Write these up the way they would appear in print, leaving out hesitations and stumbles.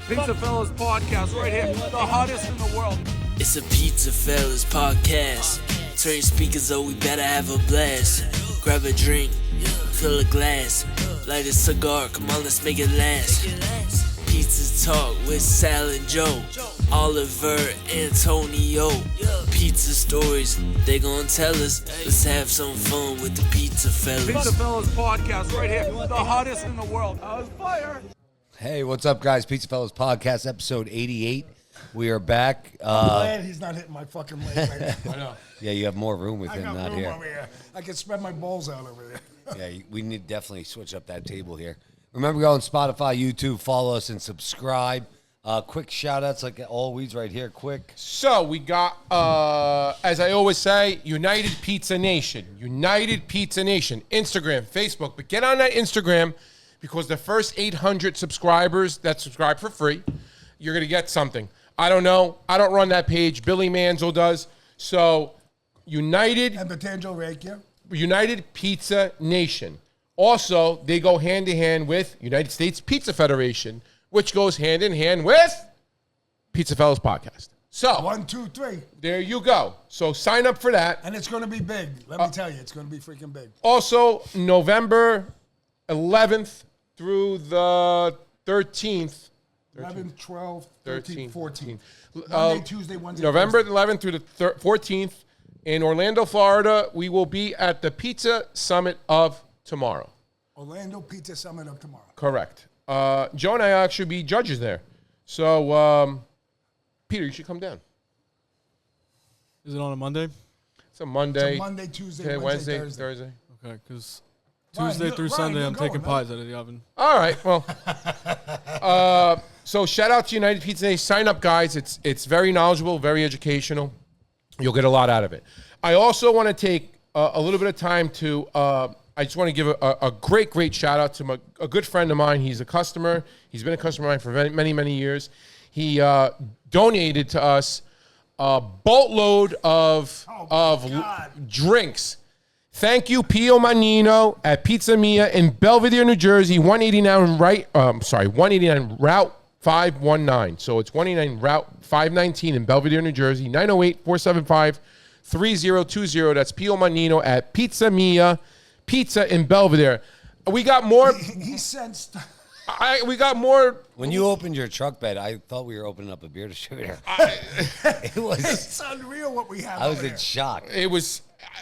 PizzaFellas podcast right here, the hottest in the world. It's a PizzaFellas podcast. Turn your speakers up, we better have a blast. Grab a drink, fill a glass, light a cigar, come on, let's make it last. Pizza Talk with Sal and Joe, Oliver, Antonio. Pizza stories, they gon' tell us. Let's have some fun with the PizzaFellas. PizzaFellas podcast right here, the hottest in the world. How's fire? Hey, what's up, guys? PizzaFellas podcast, episode 88. We are back. I'm glad he's not hitting my fucking leg right now. I know. Yeah, you have more room with I him got not room here. over here. I can spread my balls out over there. Yeah, we need to definitely switch up that table here. Remember, go on Spotify, YouTube, follow us, and subscribe. Quick shout-outs like always right here, quick. So we got, as I always say, United Pizza Nation. United Pizza Nation. Instagram, Facebook. But get on that Instagram because the first 800 subscribers that subscribe for free, you're going to get something. I don't know. I don't run that page. Billy Manzo does. So United And Batanjo Rekia. United Pizza Nation. Also, they go hand in hand with United States Pizza Federation, which goes hand in hand with PizzaFellas podcast. So 1, 2, 3. there you go. So sign up for that. And it's going to be big. Let me tell you, it's going to be freaking big. Also, November 11th through the 13th. 11, 12, 13, 13, 14. 14. Monday, Tuesday, Wednesday, November Thursday. 11th through the 14th in Orlando, Florida. We will be at the Pizza Summit of tomorrow. Orlando Pizza Summit of tomorrow. Correct. Joe and I actually be judges there. So, Peter, you should come down. Is it on a Monday? It's a Monday. It's a Monday, Tuesday, Okay, Wednesday, Wednesday, Thursday. Okay, because Ryan, Tuesday through Ryan, Sunday you're I'm going, taking right? pies out of the oven. All right. Well, so shout out to United Pizza Nation. Sign up, guys. It's very knowledgeable, very educational. You'll get a lot out of it. I also want to take a little bit of time to. I just want to give a great shout out to a good friend of mine. He's a customer. He's been a customer of mine for many years. He donated to us a boatload of drinks. Thank you, Pio Manino at Pizza Mia in Belvedere, New Jersey, 189 Route 519. So it's 189 Route 519 in Belvedere, New Jersey, 908-475-3020. That's Pio Manino at Pizza Mia Pizza in Belvedere. We got more. He sensed. We got more. When you opened your truck bed, I thought we were opening up a beer distributor. It was. It's unreal what we have I was over in there. shock. It was.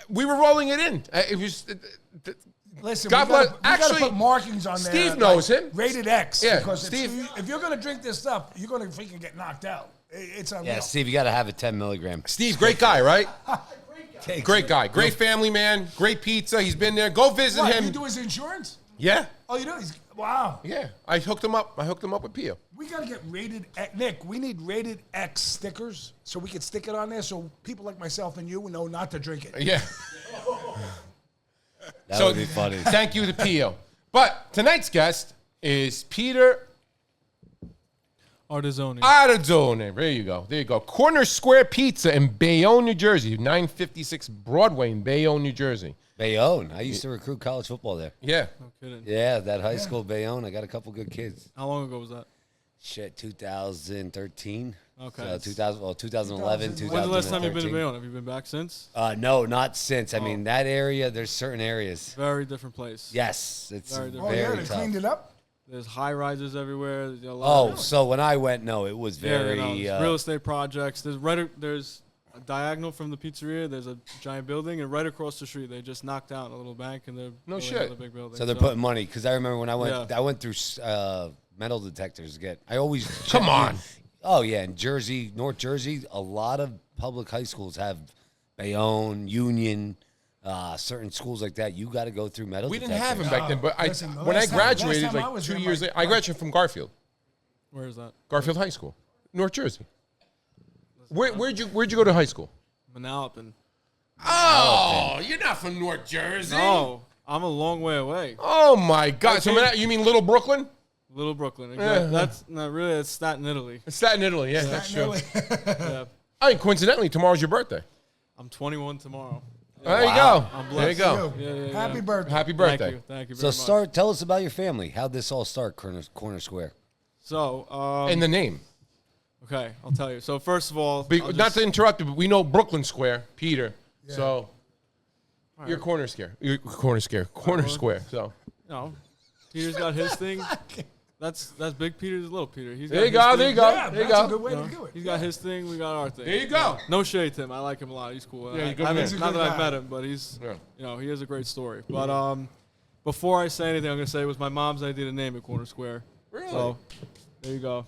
We were rolling it in. It was. Listen, God we gotta, bless- we gotta actually, put markings on there. Steve knows him. Rated X. Yeah, because Steve- if you're going to drink this stuff, you're going to freaking get knocked out. It's unreal. Yeah, Steve, you got to have a 10 milligram. Steve, great guy, right? Great guy. Great family man. Great pizza. He's been there. Go visit What, him. you do his insurance? Yeah. Oh, you do? Wow. Yeah. I hooked him up. With Pio. We got to get rated X. Nick, we need rated X stickers so we can stick it on there so people like myself and you will know not to drink it. Yeah. That would be funny. Thank you to Pio. But tonight's guest is Peter Artizzoni. Artizzoni. There you go. There you go. Corner Square Pizza in Bayonne, New Jersey. 956 Broadway in Bayonne, New Jersey. Bayonne. I used to recruit college football there. Yeah. No kidding. Yeah, that high school Bayonne. I got a couple good kids. How long ago was that? Shit, 2013. Okay. So 2011, 2013. When's the last time you've been to Bayonne? Have you been back since? No, not since. I mean, that area, there's certain areas. Very different place. Yes, it's Very very, Oh, yeah, they tough. cleaned it up? There's high rises everywhere. There's a lot Oh, so when I went, no, it was very. there's real estate projects. There's a diagonal from the pizzeria. There's a giant building, and right across the street, they just knocked down a little bank, and they're No building shit. another big building. so they're putting money because I remember when I went, Yeah. I went through metal detectors. I always Come on. Oh yeah, in Jersey, North Jersey, a lot of public high schools have Bayonne, Union, certain schools like that. You got to go through metal. We didn't detectors. have him back then, but Listen, the when I last time- graduated, last time I like was 2 there, years my- later, I graduated from Garfield. Where is that? Garfield High School, North Jersey. Where'd you go to high school? Manalapan. Oh, you're not from North Jersey. No, I'm a long way away. Oh my God! So you mean Little Brooklyn? Little Brooklyn. Exactly. That's not really. It's Staten, Italy. It's Staten, Italy. Yeah, that's true. Really? Yeah. I mean, coincidentally, tomorrow's your birthday. I'm 21 tomorrow. There you go. I'm There you blessed. go. Yeah. Happy birthday. Happy birthday. Thank you So very much. tell us about your family. How'd this all start, Corner Square? So, And the name. okay, I'll tell you. So first of all, Not to interrupt you, but we know Brooklyn Square, Peter. Yeah. So you're corner square. You're corner square. So no, Peter's got his thing. That's Big Peter's little Peter. He's got there you his go. thing. There you go. Yeah, There you that's a go. good way to do it. He's got his thing. We got our thing. There you go. No shade to him. I like him a lot. He's cool. Yeah, he's a good I haven't- man. not He's a that good I've guy. met him, but he's Yeah. he has a great story. But before I say anything, I'm gonna say it was my mom's idea to name it Corner Square. Really? So there you go.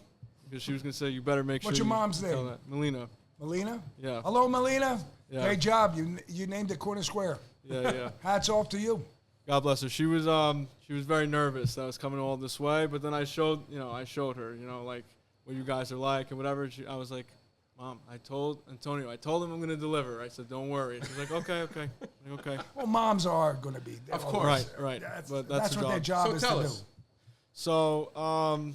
Because she was gonna say you better make sure. What's your you mom's tell name? that. Melina. Melina? Yeah. Hello, Melina. Yeah. Great job. You named it Corner Square. Yeah. Hats off to you. God bless her. She was very nervous that I was coming all this way, but then I showed her, like what you guys are like and whatever. I was like, Mom, I told Antonio, him I'm going to deliver. I said, don't worry. She's like, okay. I'm like, okay. Well, moms are going to be. Of course. Right. But That's the what their job So is tell to us. do. So,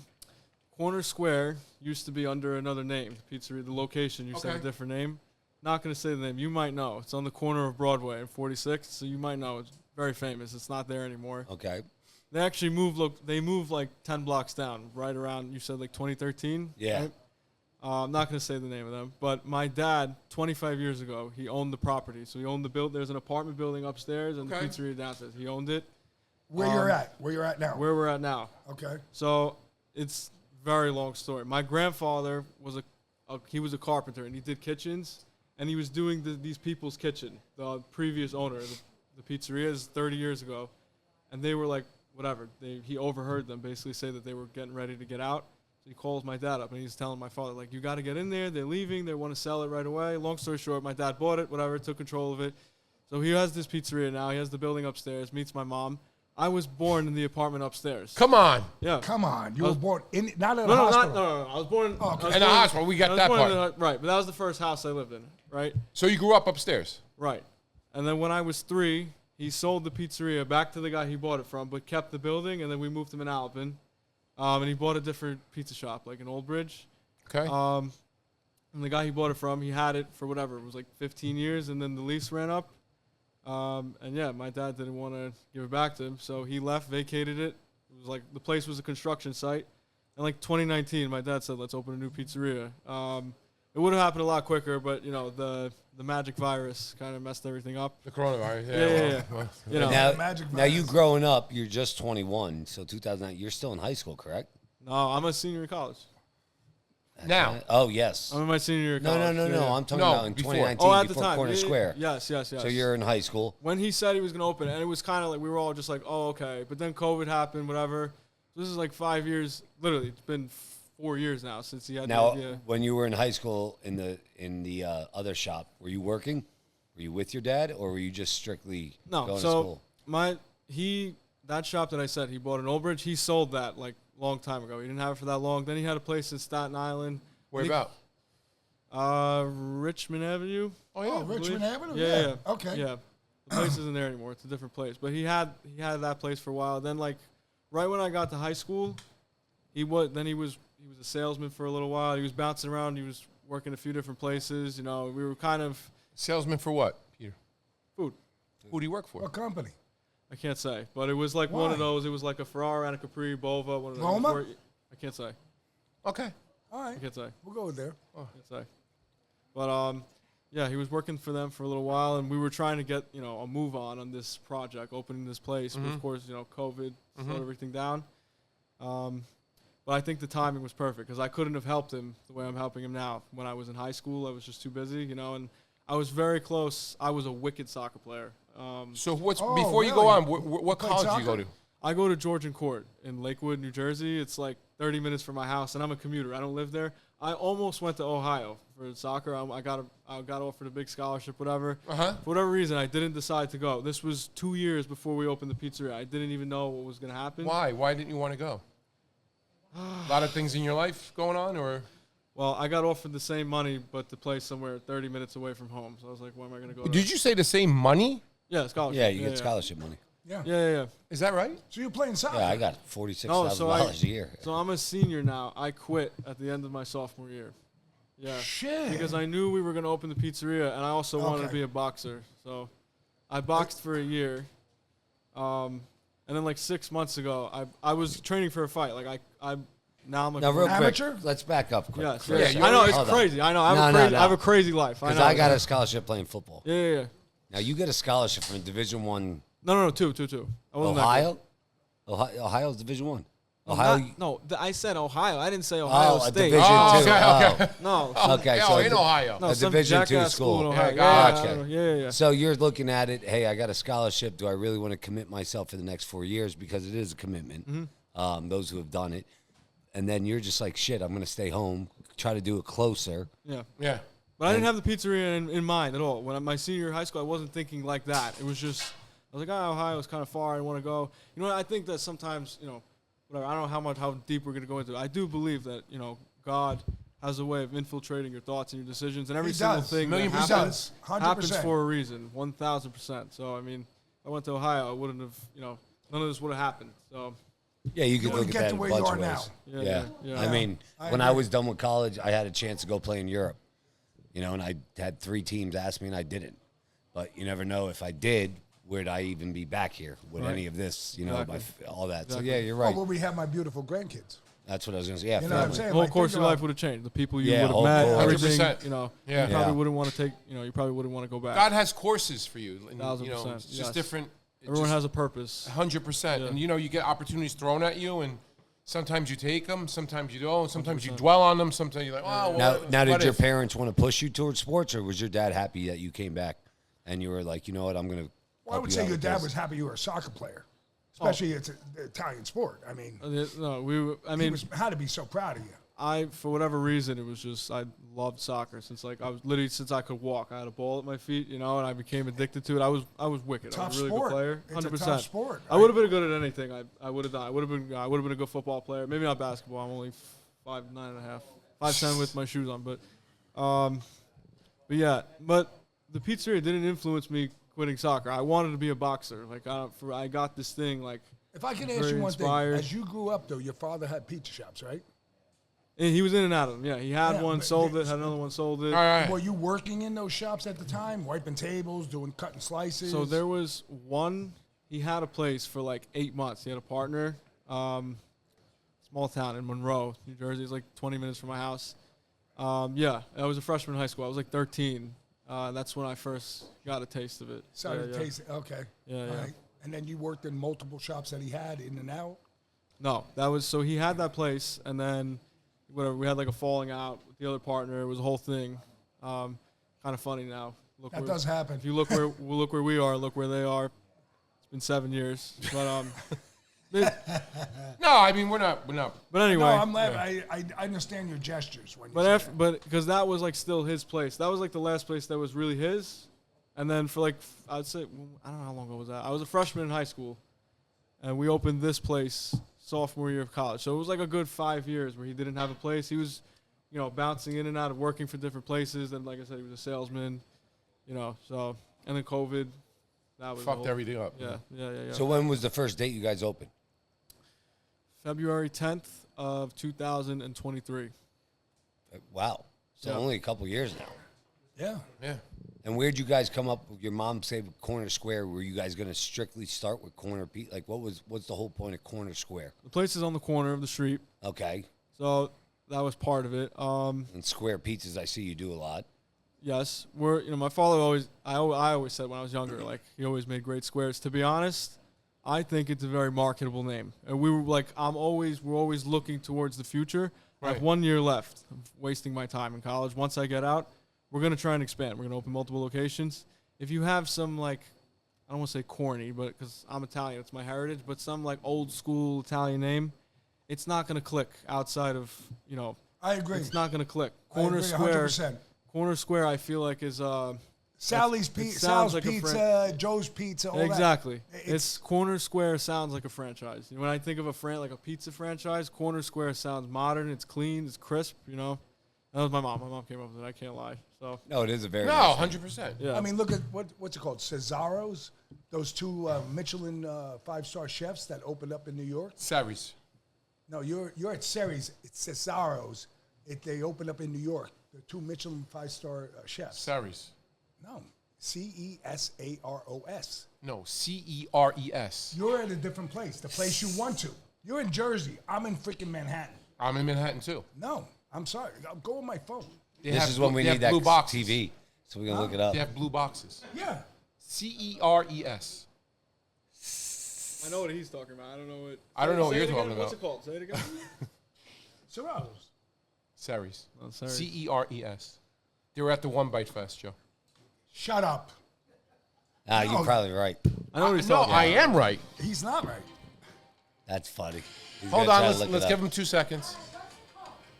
Corner Square used to be under another name. The pizzeria, the location used to have a Okay. different name. Not going to say the name. You might know. It's on the corner of Broadway and 46th, so you might know. It's very famous. It's not there anymore. Okay. They actually moved like 10 blocks down, right around, you said like 2013? Yeah. Right? I'm not going to say the name of them, but my dad, 25 years ago, he owned the property. So he owned there's an apartment building upstairs and Okay. the pizzeria downstairs. He owned it. Where you're at now. Where we're at now. Okay. So it's very long story. My grandfather was he was a carpenter and he did kitchens and he was doing these people's kitchen. The previous owner, the pizzeria is 30 years ago, and they were like, whatever. He overheard them basically say that they were getting ready to get out. So he calls my dad up and he's telling my father, like, you got to get in there. They're leaving. They want to sell it right away. Long story short, my dad bought it, whatever, took control of it. So he has this pizzeria now. He has the building upstairs, meets my mom. I was born in the apartment upstairs. Come on. Yeah. Come on. You were born not at a No, hospital. no. I was born Oh, okay. I was In the born- hospital, we got I was that born in part. right, but that was the first house I lived in, right? So you grew up upstairs. Right. And then when I was 3, he sold the pizzeria back to the guy he bought it from, but kept the building, and then we moved him in Alpin. And he bought a different pizza shop, like in Old Bridge. Okay. And the guy he bought it from, he had it for whatever, it was like 15 years, and then the lease ran up. And yeah, my dad didn't want to give it back to him, so he left, vacated it. It was like the place was a construction site. And like 2019, my dad said, let's open a new pizzeria. It would have happened a lot quicker, but the magic virus kind of messed everything up. The coronavirus. Yeah. Well, You know, Now, Magic now you virus. growing up, you're just 21, so 2009. You're still in high school, correct? no, I'm a senior in college. Now. Oh yes. I'm in my senior year of No, college. no. Yeah. I'm talking No, about in before. 2019 Oh, at the before time. Corner Yeah, Square. Yes. So you're in high school. When he said he was going to open it, and it was kind of like we were all just like, oh, okay. But then COVID happened, whatever. So this is like 5 years. Literally, it's been 4 years now since he had Now, the idea. when you were in high school in the other shop, were you working? Were you with your dad, or were you just strictly No, going to so school? that shop that I said he bought in Old Bridge, he sold that like long time ago. He didn't have it for that long. Then he had a place in Staten Island. Where about? Richmond Avenue. Oh, yeah. Oh, Richmond Avenue? Yeah. Okay. Yeah. The place isn't there anymore. It's a different place. But he had that place for a while. Then like right when I got to high school, he was a salesman for a little while. He was bouncing around. He was working a few different places. We were kind of Salesman for what, Peter? food. Who do you work for? What company? I can't say, but it was like one of Why? those. It was like a Ferrari and a Capri, Bova. One of those. Roma? I can't say. Okay. All right. I can't say. We'll go there. I can't say. But yeah, he was working for them for a little while, and we were trying to get a move on this project, opening this place. But of course, COVID slowed everything down. But I think the timing was perfect because I couldn't have helped him the way I'm helping him now. When I was in high school, I was just too busy, and I was very close. I was a wicked soccer player. So what's Oh, before you go really? on? What played college do you go soccer? to? I go to Georgian Court in Lakewood, New Jersey. It's like 30 minutes from my house, and I'm a commuter. I don't live there. I almost went to Ohio for soccer. I got offered a big scholarship, whatever. Uh-huh. For whatever reason, I didn't decide to go. This was 2 years before we opened the pizzeria. I didn't even know what was going to happen. Why? Why didn't you want to go? A lot of things in your life going on, or? Well, I got offered the same money, but to play somewhere 30 minutes away from home. So I was like, why am I going to go? Did you say the same money? Yeah, scholarship. Yeah, you get scholarship money. Yeah. Yeah. Is that right? So you're playing soccer? Yeah, I got $46,000 a year. So I'm a senior now. I quit at the end of my sophomore year. Yeah. Shit. Because I knew we were going to open the pizzeria, and I also wanted to Okay. be a boxer. So I boxed for a year. And then like 6 months ago, I was training for a fight. Like I Now I'm like Now, real Amateur? quick, let's back up quick. Yes, Chris. yes. you I know already- it's Hold on. crazy. I know I have, No, a no, crazy, no. I have a crazy life. I Because know. I got a scholarship playing football. Yeah. Now, you get a scholarship from Division One No, two. I wasn't that good. Ohio's Division One. No, Ohio. I said Ohio. I didn't say Ohio a State. Division Oh, Two. okay. No. Okay, Oh, so in Ohio. No, a some Division Two jackass school. in Ohio. gotcha. Yeah. So you're looking at it. Hey, I got a scholarship. Do I really want to commit myself for the next 4 years? Because it is a commitment. Mm-hmm. Those who have done it, and then you're just like, shit. I'm going to stay home. Try to do it closer. Yeah. Yeah. But I didn't have the pizzeria in mind at all. When my senior year of high school, I wasn't thinking like that. It was just, I was like, Ohio's kind of far. I want to go. You know what? I think that sometimes, whatever. I don't know how deep we're going to go into it. I do believe that, God has a way of infiltrating your thoughts and your decisions. And every He single does. thing Million that percent. happens 100%. for a reason. 1,000%. So, I mean, if I went to Ohio, I wouldn't have, none of this would have happened. So, Yeah, you could wouldn't look get at to that where in a you bunch are of ways. now. Yeah. I mean, I when I agree. was done with college, I had a chance to go play in Europe. And I had 3 teams ask me, and I didn't. But you never know if I did, would I even be back here with any of this, Exactly. all that. Exactly. So, yeah, you're Oh, right. well, we have my beautiful grandkids. That's what I was going to say. Yeah, You know what I'm family. saying? the whole Like, course think of life about- would have changed. The people you Yeah, would have whole met, course. everything, 100%. you Yeah. probably wouldn't want to take, you probably wouldn't want to go back. God has courses for you. And, 1,000%, it's just yes. different. Everyone has a purpose. 100%. Yeah. And, you get opportunities thrown at you, and sometimes you take them, sometimes you don't, sometimes you dwell on them, sometimes you're like, oh, well, Now, did what your if? parents want to push you towards sports, or was your dad happy that you came back and you were like, you know what, I'm going to Well, I would say your dad was happy you were a soccer player, especially it's an Italian sport. I mean, No, he had to be so proud of you. for whatever reason, it was just, I loved soccer since since I could walk. I had a ball at my feet, and I became addicted to it. I was wicked. I Tough was a really sport. good player. It's a 100%. tough sport, I would have been good at anything. I would have done. I would have been a good football player. Maybe not basketball. I'm only 5'9.5", 5'10" with my shoes on. But yeah. But the pizzeria didn't influence me quitting soccer. I wanted to be a boxer. Like I got this thing. Like If I can ask very you one inspired. thing, as you grew up, though, your father had pizza shops, right? and he was in and out of them. Yeah, he had Yeah, one, but sold they- it, had another one, sold it. All right. Were you working in those shops at the time, wiping tables, doing cutting slices? So there was one. He had a place for like 8 months. He had a partner. Small town in Monroe, New Jersey. It's like 20 minutes from my house. Yeah, I was a freshman in high school. I was like 13. That's when I first got a taste of it. Started Yeah. tasting. Okay. Yeah, All yeah. right. And then you worked in multiple shops that he had in and out. No, that was so he had that place, and then whatever we had like a falling out with the other partner. It was a whole thing. Kind of funny now. Look That where- does happen. If you look where we are, look where they are. It's been 7 years, but No, I mean, we're not. But anyway, No, I'm laughing. I understand your gestures when you say that. but because that was like still his place. That was like the last place that was really his. And then for like I'd say I don't know how long ago was that. I was a freshman in high school, and we opened this place sophomore year of college. So it was like a good 5 years where he didn't have a place. He was, bouncing in and out of working for different places. Then, like I said, he was a salesman. So and then COVID, that was Fucked everything up. Yeah. So when was the first date you guys opened? February 10th of 2023. Wow. So Yeah. only a couple years now. Yeah. Yeah. And where'd you guys come up with your mom say Corner Square? Were you guys going to strictly start with Corner Pizza? Like, what's the whole point of Corner Square? The place is on the corner of the street, Okay. so that was part of it. And square pizzas, I see you do a lot. Yes, my father I always said when I was younger, like he always made great squares. To be honest, I think it's a very marketable name, and we're always looking towards the future. I have Right. 1 year left of wasting my time in college. Once I get out, we're gonna try and expand. We're gonna open multiple locations. If you have some like, I don't want to say corny, but because I'm Italian, it's my heritage, but some like old school Italian name, it's not gonna click outside of I agree. It's not gonna click. I Corner agree Square. 100%. Corner Square, I feel like is Sally's it Pizza, sounds Sal's like a Pizza, Joe's Pizza, all exactly. that. It's Corner Square sounds like a franchise. When I think of like a pizza franchise, Corner Square sounds modern. It's clean. It's crisp. That was my mom. My mom came up with it. I can't lie. So No, it is a very No, nice name. 100%. yeah. I mean, look at what's it called? Cesaro's? Those two Michelin 5-star chefs that opened up in New York? Saris. No, you're at Ceres. It's Cesaro's. They opened up in New York. The two Michelin 5-star chefs. Saris. No, Cesaros. No, Ceres. You're at a different place, the place you want to. You're in Jersey. I'm in freaking Manhattan. I'm in Manhattan too. No, I'm sorry. I'll go on my phone. This is when we need that blue boxes. TV, so we can look it up. They have blue boxes. Yeah. CERES. I know what he's talking about. I don't know what. I don't know what Say you're it again. talking What's about. it called? Say it again. Serratos. Ceres. Oh, sorry. CERES. They were at the One Bite Fest, Joe. Shut up. Ah, you're probably right. I know what he's No, talking I about. am right. He's not right. That's funny. He's Hold gonna on, try to look let's it give up. him 2 seconds.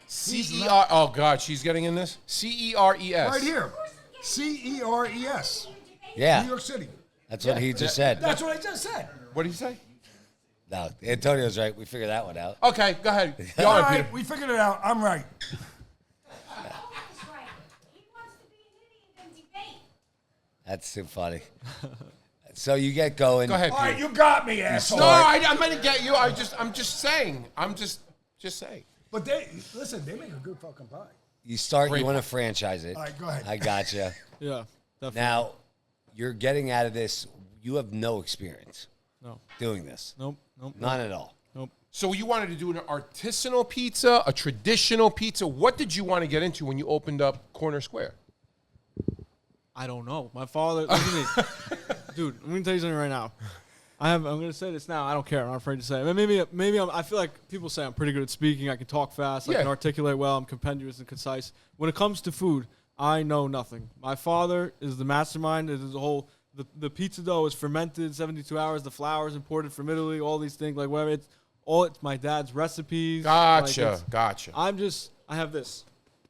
He's Oh God, she's getting in this. CERES. Right here. CERES. Yeah, New York City. that's what he just said. That's what I just said. What did he say? No, Antonio's right. We figured that one out. Okay, go ahead. Go All on, right, Peter. we figured it out. I'm right. That's too funny. So you get going. Go ahead, All right, Peter. you got me, asshole. No, I'm going to get you. I'm just saying. I'm just saying. But listen, they make a good fucking pie. You start. Great You want to one. franchise it. All right, go ahead. I gotcha. Yeah, definitely. Now, you're getting out of this. You have no experience No. doing this. Nope. None at all. Nope. So you wanted to do an artisanal pizza, a traditional pizza. What did you want to get into when you opened up Corner Square? I don't know. My father, listen to me. Dude, I'm gonna tell you something right now. I'm gonna say this now. I don't care. I'm not afraid to say it. Maybe I feel like people say I'm pretty good at speaking. I can talk fast. I Yeah. can articulate well. I'm compendious and concise. When it comes to food, I know nothing. My father is the mastermind. There's a whole the pizza dough is fermented 72 hours. The flour is imported from Italy. All these things, like whatever. It's my dad's recipes. Gotcha. Gotcha. I have this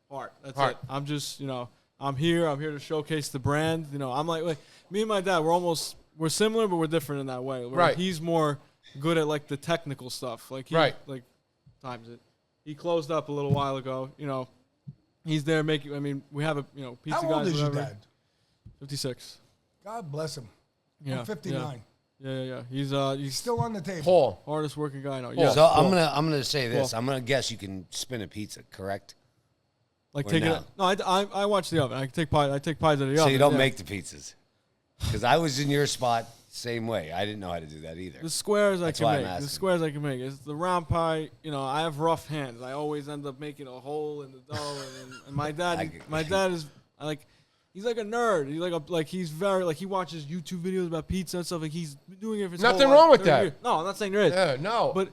heart. That's Heart. it. I'm just, I'm here to showcase the brand. I'm like me and my dad, we're similar, but we're different in that way. Right. He's more good at like the technical stuff. Like Right. Like times it. He closed up a little while ago. He's there making. I mean, we have a pizza How guys. old is your whatever. dad? 56. God bless him. Yeah. I'm 59. Yeah. He's He's still on the table. Paul. hardest working guy I know. Paul. Yeah. So I'm gonna say this. Well- I'm gonna guess you can spin a pizza, correct? Like or take no? it. No, I watch the oven. I take pies out of the oven. So you don't yeah. make the pizzas? Because I was in your spot, same way. I didn't know how to do that either. The squares That's I why can I'm make. asking. The squares I can make. It's the round pie. I have rough hands. I always end up making a hole in the dough. And my dad, is he's like a nerd. He's very he watches YouTube videos about pizza and stuff. Like he's been doing it for his Nothing whole wrong life, with 30 that. years. No, I'm not saying there is. Yeah, no. But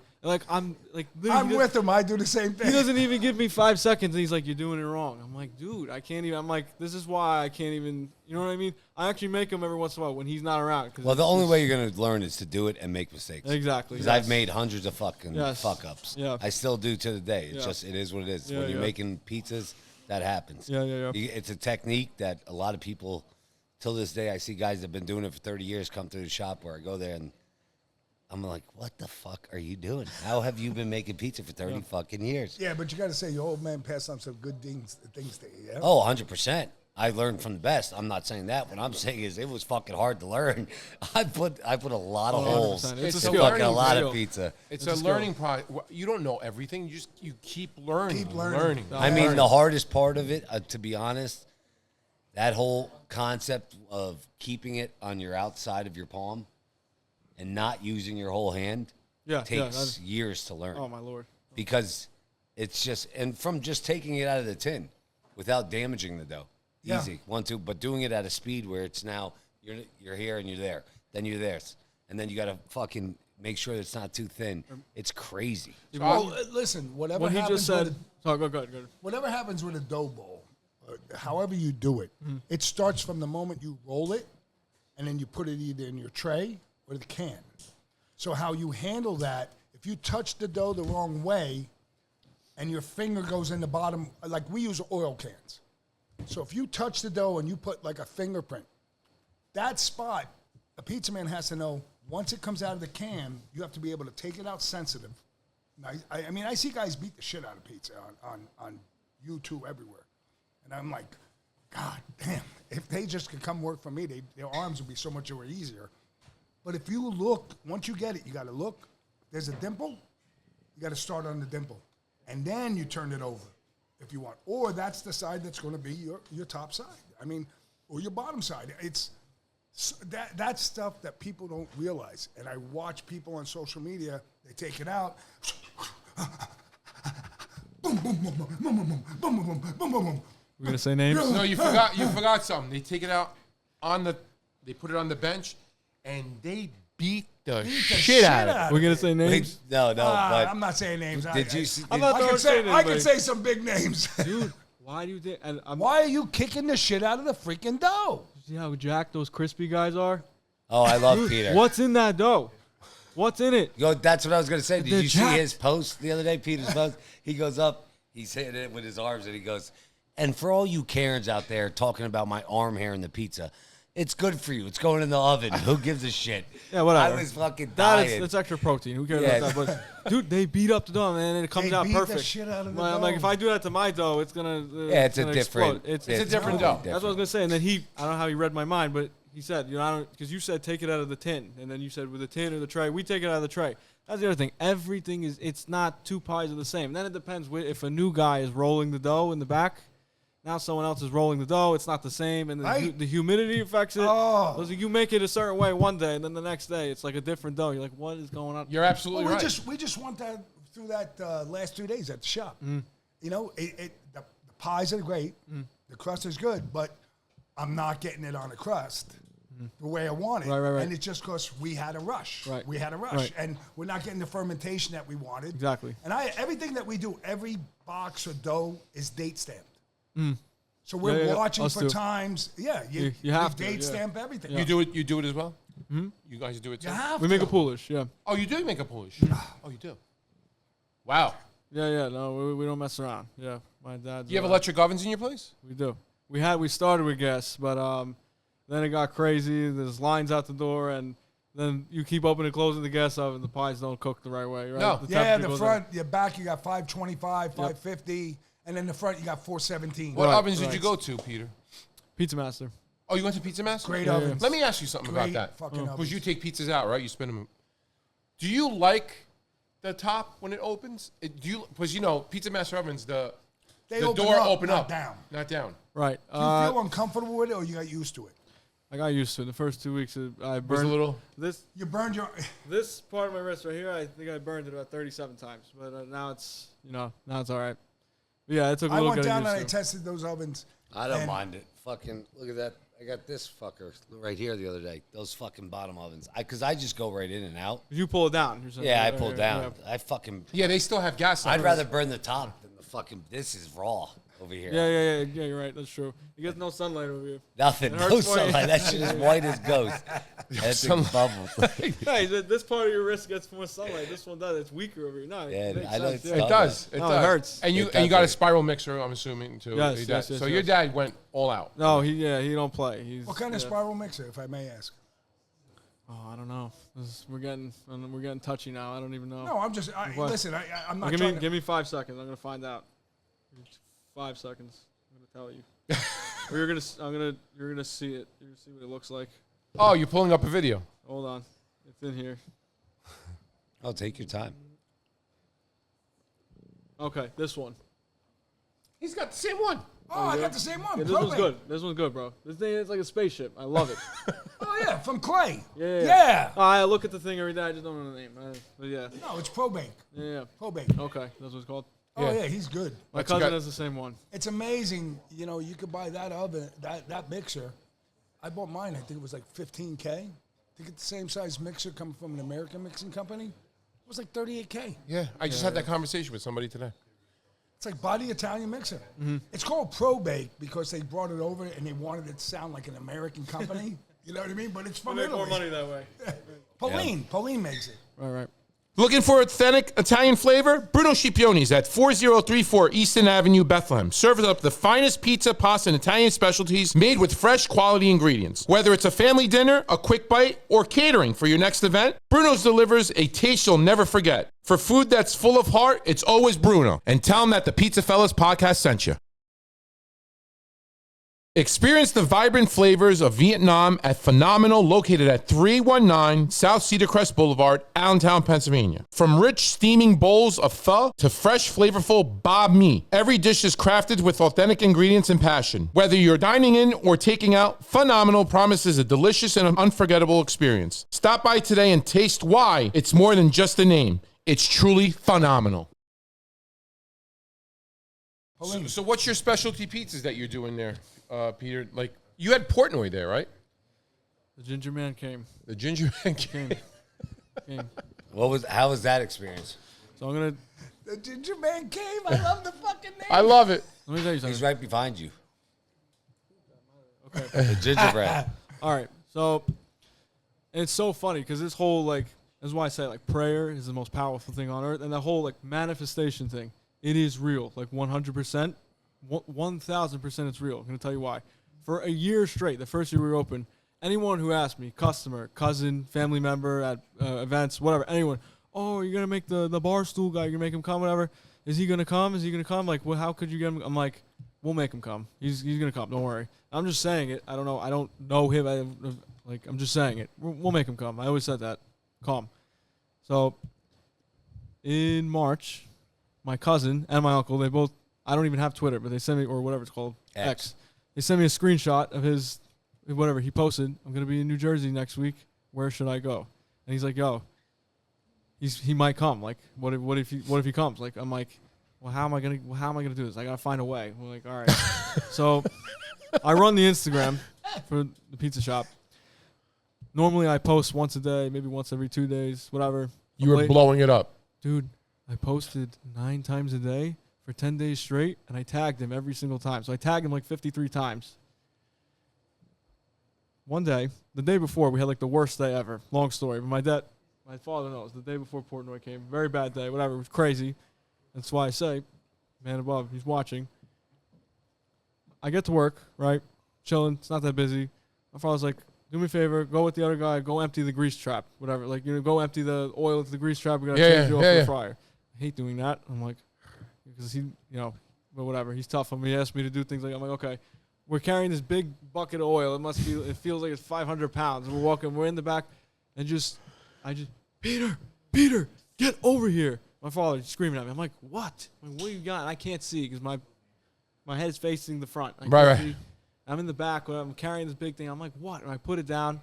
I'm literally, I'm with him. I do the same thing. He doesn't even give me 5 seconds, and he's like, "You're doing it wrong." I'm like, "Dude, I can't even." I'm like, "This is why I can't even." You know what I mean? I actually make him every once in a while when he's not around. Well, the only way you're gonna learn is to do it and make mistakes. Exactly. Because yes. I've made hundreds of fucking Yes. fuck ups. Yeah. I still do to the day. It's Yeah. just it is what it is. Yeah, When you're yeah. making pizzas, that happens. Yeah. It's a technique that a lot of people, till this day, I see guys that have been doing it for 30 years come through the shop where I go there and I'm like, what the fuck are you doing? How have you been making pizza for 30 fucking years? Yeah, but you got to say your old man passed on some good things to you. Yeah. Oh, 100%. I learned from the best. I'm not saying that. What I'm saying is it was fucking hard to learn. I put a lot of 100%. holes It's a in skill. fucking a lot Skill. of pizza. It's a a skill. learning process. You don't know everything. You keep learning. Keep learning. I mean, the hardest part of it, to be honest, that whole concept of keeping it on your outside of your palm and not using your whole hand takes years to learn. Oh my lord. Because it's just, and from just taking it out of the tin without damaging the dough. Yeah. Easy. 1, 2, but doing it at a speed where it's now, you're here and you're there. Then you're there. And then you got to fucking make sure it's not too thin. It's crazy. Well, listen, whatever What he happens just said. with Oh, go ahead. whatever happens with a dough bowl, however you do it, it starts from the moment you roll it, and then you put it either in your tray or the can. So how you handle that, if you touch the dough the wrong way, and your finger goes in the bottom, like we use oil cans. So if you touch the dough and you put like a fingerprint, that spot, a pizza man has to know, once it comes out of the can, you have to be able to take it out sensitive. I mean, I see guys beat the shit out of pizza on YouTube everywhere. And I'm like, God damn, if they just could come work for me, their arms would be so much more easier. But if you look, once you get it, you got to look. There's a dimple. You got to start on the dimple. And then you turn it over if you want. Or that's the side that's going to be your top side. I mean, or your bottom side. It's that's stuff that people don't realize. And I watch people on social media, they take it out. boom, boom, boom, boom, boom, boom, boom, boom, boom, boom, boom, boom. We're gonna say names. No, you forgot something. They take it out they put it on the bench, and they beat the shit out of it. We're gonna say names. No, but I'm not saying names. did you see? I'm not I throwing can say shade in, I can but- say some big names. Dude, why do you think? And Why are you kicking the shit out of the freaking dough? see how jacked those crispy guys are? Oh, I love Peter. What's in that dough? What's in it? That's what I was gonna say. Did They're you see jacked. his post the other day? Peter's post. He goes up. He's hitting it with his arms, and he goes. And for all you Karens out there talking about my arm hair in the pizza, it's good for you. It's going in the oven. Who gives a shit? Yeah, whatever. I was fucking dying. That's extra protein. Who cares Yeah. about that? But dude, they beat up the dough, man, and it comes They out beat the perfect. shit out of the I'm like, dough. if I do that to my dough, it's gonna. Yeah, it's a gonna different. explode. It's a different dough. dough. That's what I was gonna say. And then I don't know how he read my mind, but he said, I don't, because you said take it out of the tin, and then you said with the tin or the tray. We take it out of the tray. That's the other thing. Everything it's not two pies are the same. Then it depends if a new guy is rolling the dough in the back. Now someone else is rolling the dough. It's not the same, and Right. the humidity affects it. Oh. You make it a certain way one day, and then the next day it's like a different dough. You're like, what is going on? You're absolutely Well, right. we just went that through that last 2 days at the shop. Mm. You know, the pies are great, the crust is good, but I'm not getting it on the crust the way I want it. Right. And it's just because we had a rush. Right. We had a rush, Right. and we're not getting the fermentation that we wanted. Exactly. And everything that we do, every box or dough is date stamped. So we're Mm. Yeah, watching us for too. times. Yeah, You have we to, date yeah. stamp everything. You do it as well. You guys do it too. You have We make to. a poolish, yeah. Oh, you do make a Polish. Oh, you do. Wow. Yeah, no, we don't mess around. Yeah, my dad. Do you have electric ovens in your place? We do. We started with gas, but then it got crazy. There's lines out the door, and then you keep opening and closing the gas oven. The pies don't cook the right way, right? No. The Yeah, temperature the goes front, your back, you got 525, 550, and then the front, you got 417. What Right, ovens did right. you go to, Peter? up. Pizza Master. Oh, you went to Pizza Master? Great Yeah, yeah. ovens. Let me ask you something Great about that. fucking Because ovens. you take pizzas out, right? You spin them. Do you like the top when it opens? Because Pizza Master ovens, the They door open not up, down. not down. Right. Do you feel uncomfortable with it, or you got used to it? I got used to it. The first 2 weeks, I Was a burned little. You burned your. this part of my wrist right here. I think I burned it about 37 times, but now it's now it's all right. But yeah, it took a I little went getting down and I used to. tested those ovens. I don't And- mind it. Fucking look at that. I got this fucker right here the other day. Those fucking bottom ovens. Because I just go right in and out. You pull it down. You're saying, Yeah, I right pull here, down. yeah. I fucking. Yeah, they still have gas. I'd ovens. rather burn the top than the fucking. This is raw over here. Yeah, you're right. That's true. You get no sunlight over here. Nothing. It No hurts more. sunlight. That shit is white as ghost. That thing bubbles. Hey, this part of your wrist gets more sunlight. This one does. It's weaker over here. No, Yeah, it makes I know sense. it's Yeah. It does. It No, it does. hurts. And you It and you does got a hurt. spiral mixer, I'm assuming too. Yes, Your dad- yes, yes, So yes. your dad went all out. No, he don't play. He's What kind of yeah. spiral mixer, if I may ask? Oh, I don't know. We're getting touchy now. I don't even know. No, I'm just. What? Listen, I'm not give trying me to. give me 5 seconds. I'm gonna find out. 5 seconds. I'm gonna tell you. Or you're gonna see it. You're gonna see what it looks like. Oh, you're pulling up a video. Hold on. It's in here. Oh, take your time. Okay, this one. He's got the same one. Oh, I got the same one. Yeah, this one's Probate. good. This one's good, bro. This thing is like a spaceship. I love it. Oh yeah, from Clay. Yeah. I look at the thing every day. I just don't know the name. But yeah. No, it's probate. Yeah. Probate. Okay, that's what it's called. Oh Yeah. yeah, he's good. My That's cousin got- has the same one. It's amazing. You could buy that oven, that mixer. I bought mine. I think it was like $15K. To get the same size mixer coming from an American mixing company, it was like $38K. Yeah, I just had that conversation with somebody today. It's like buy the Italian mixer. Mm-hmm. It's called Probate because they brought it over and they wanted it to sound like an American company. You know what I mean? But it's We from make Italy. more money that way. Pauline makes it. Right. Looking for authentic Italian flavor? Bruno Scipioni's at 4034 Easton Avenue, Bethlehem. Serves up the finest pizza, pasta, and Italian specialties made with fresh, quality ingredients. Whether it's a family dinner, a quick bite, or catering for your next event, Bruno's delivers a taste you'll never forget. For food that's full of heart, it's always Bruno. And tell him that the PizzaFellas podcast sent you. Experience the vibrant flavors of Vietnam at Phenomenal, located at 319 South Cedar Crest Boulevard, Allentown, Pennsylvania. From rich, steaming bowls of pho to fresh, flavorful banh mi, every dish is crafted with authentic ingredients and passion. Whether you're dining in or taking out, Phenomenal promises a delicious and unforgettable experience. Stop by today and taste why it's more than just a name. It's truly phenomenal. So what's your specialty pizzas that you're doing there, Peter? Like, you had Portnoy there, right? The ginger man came. The ginger man came. How was that experience? So I'm gonna. The ginger man came. I love the fucking name. I love it. Let me tell you something. He's right behind you. Okay. The gingerbread. All right. So it's so funny because this whole like, that's why I say like prayer is the most powerful thing on earth, and the whole like manifestation thing. It is real, like 100%, 1,000% it's real. I'm gonna tell you why. For a year straight, the first year we were open, anyone who asked me, customer, cousin, family member at events, whatever, anyone, oh, you're gonna make the bar stool guy, you're gonna make him come, whatever. Is he gonna come? Is he gonna come? Like, well, how could you get him? I'm like, we'll make him come. He's gonna come. Don't worry. I'm just saying it. I don't know. I don't know him. I'm just saying it. We'll make him come. I always said that. Calm. So in March, my cousin and my uncle, they both, I don't even have Twitter, but they sent me, or whatever it's called, X. They sent me a screenshot of his, whatever he posted. I'm going to be in New Jersey next week. Where should I go? And he's like, yo, he might come. Like, what if he comes? Like, I'm like, well, how am I going to do this? I got to find a way. We're like, all right. So I run the Instagram for the pizza shop. Normally I post once a day, maybe once every 2 days, whatever. You were blowing it up. Dude, I posted 9 times a day for 10 days straight, and I tagged him every single time. So I tagged him like 53 times. One day, the day before, we had like the worst day ever. Long story. But my father knows. The day before Portnoy came, very bad day, whatever. It was crazy. That's why I say, man above, he's watching. I get to work, right? Chilling. It's not that busy. My father's like, do me a favor, go with the other guy, go empty the grease trap, whatever. Like, go empty the oil into the grease trap. We got to change it off the fryer. I hate doing that. I'm like, because he, but whatever. He's tough on me. He asked me to do things like, I'm like, okay. We're carrying this big bucket of oil. It feels like it's 500 pounds. We're walking, we're in the back, and Peter, get over here. My father's screaming at me. I'm like, what? I'm like, what do you got? And I can't see because my head's facing the front. Right. I'm in the back. I'm carrying this big thing. I'm like, what? And I put it down.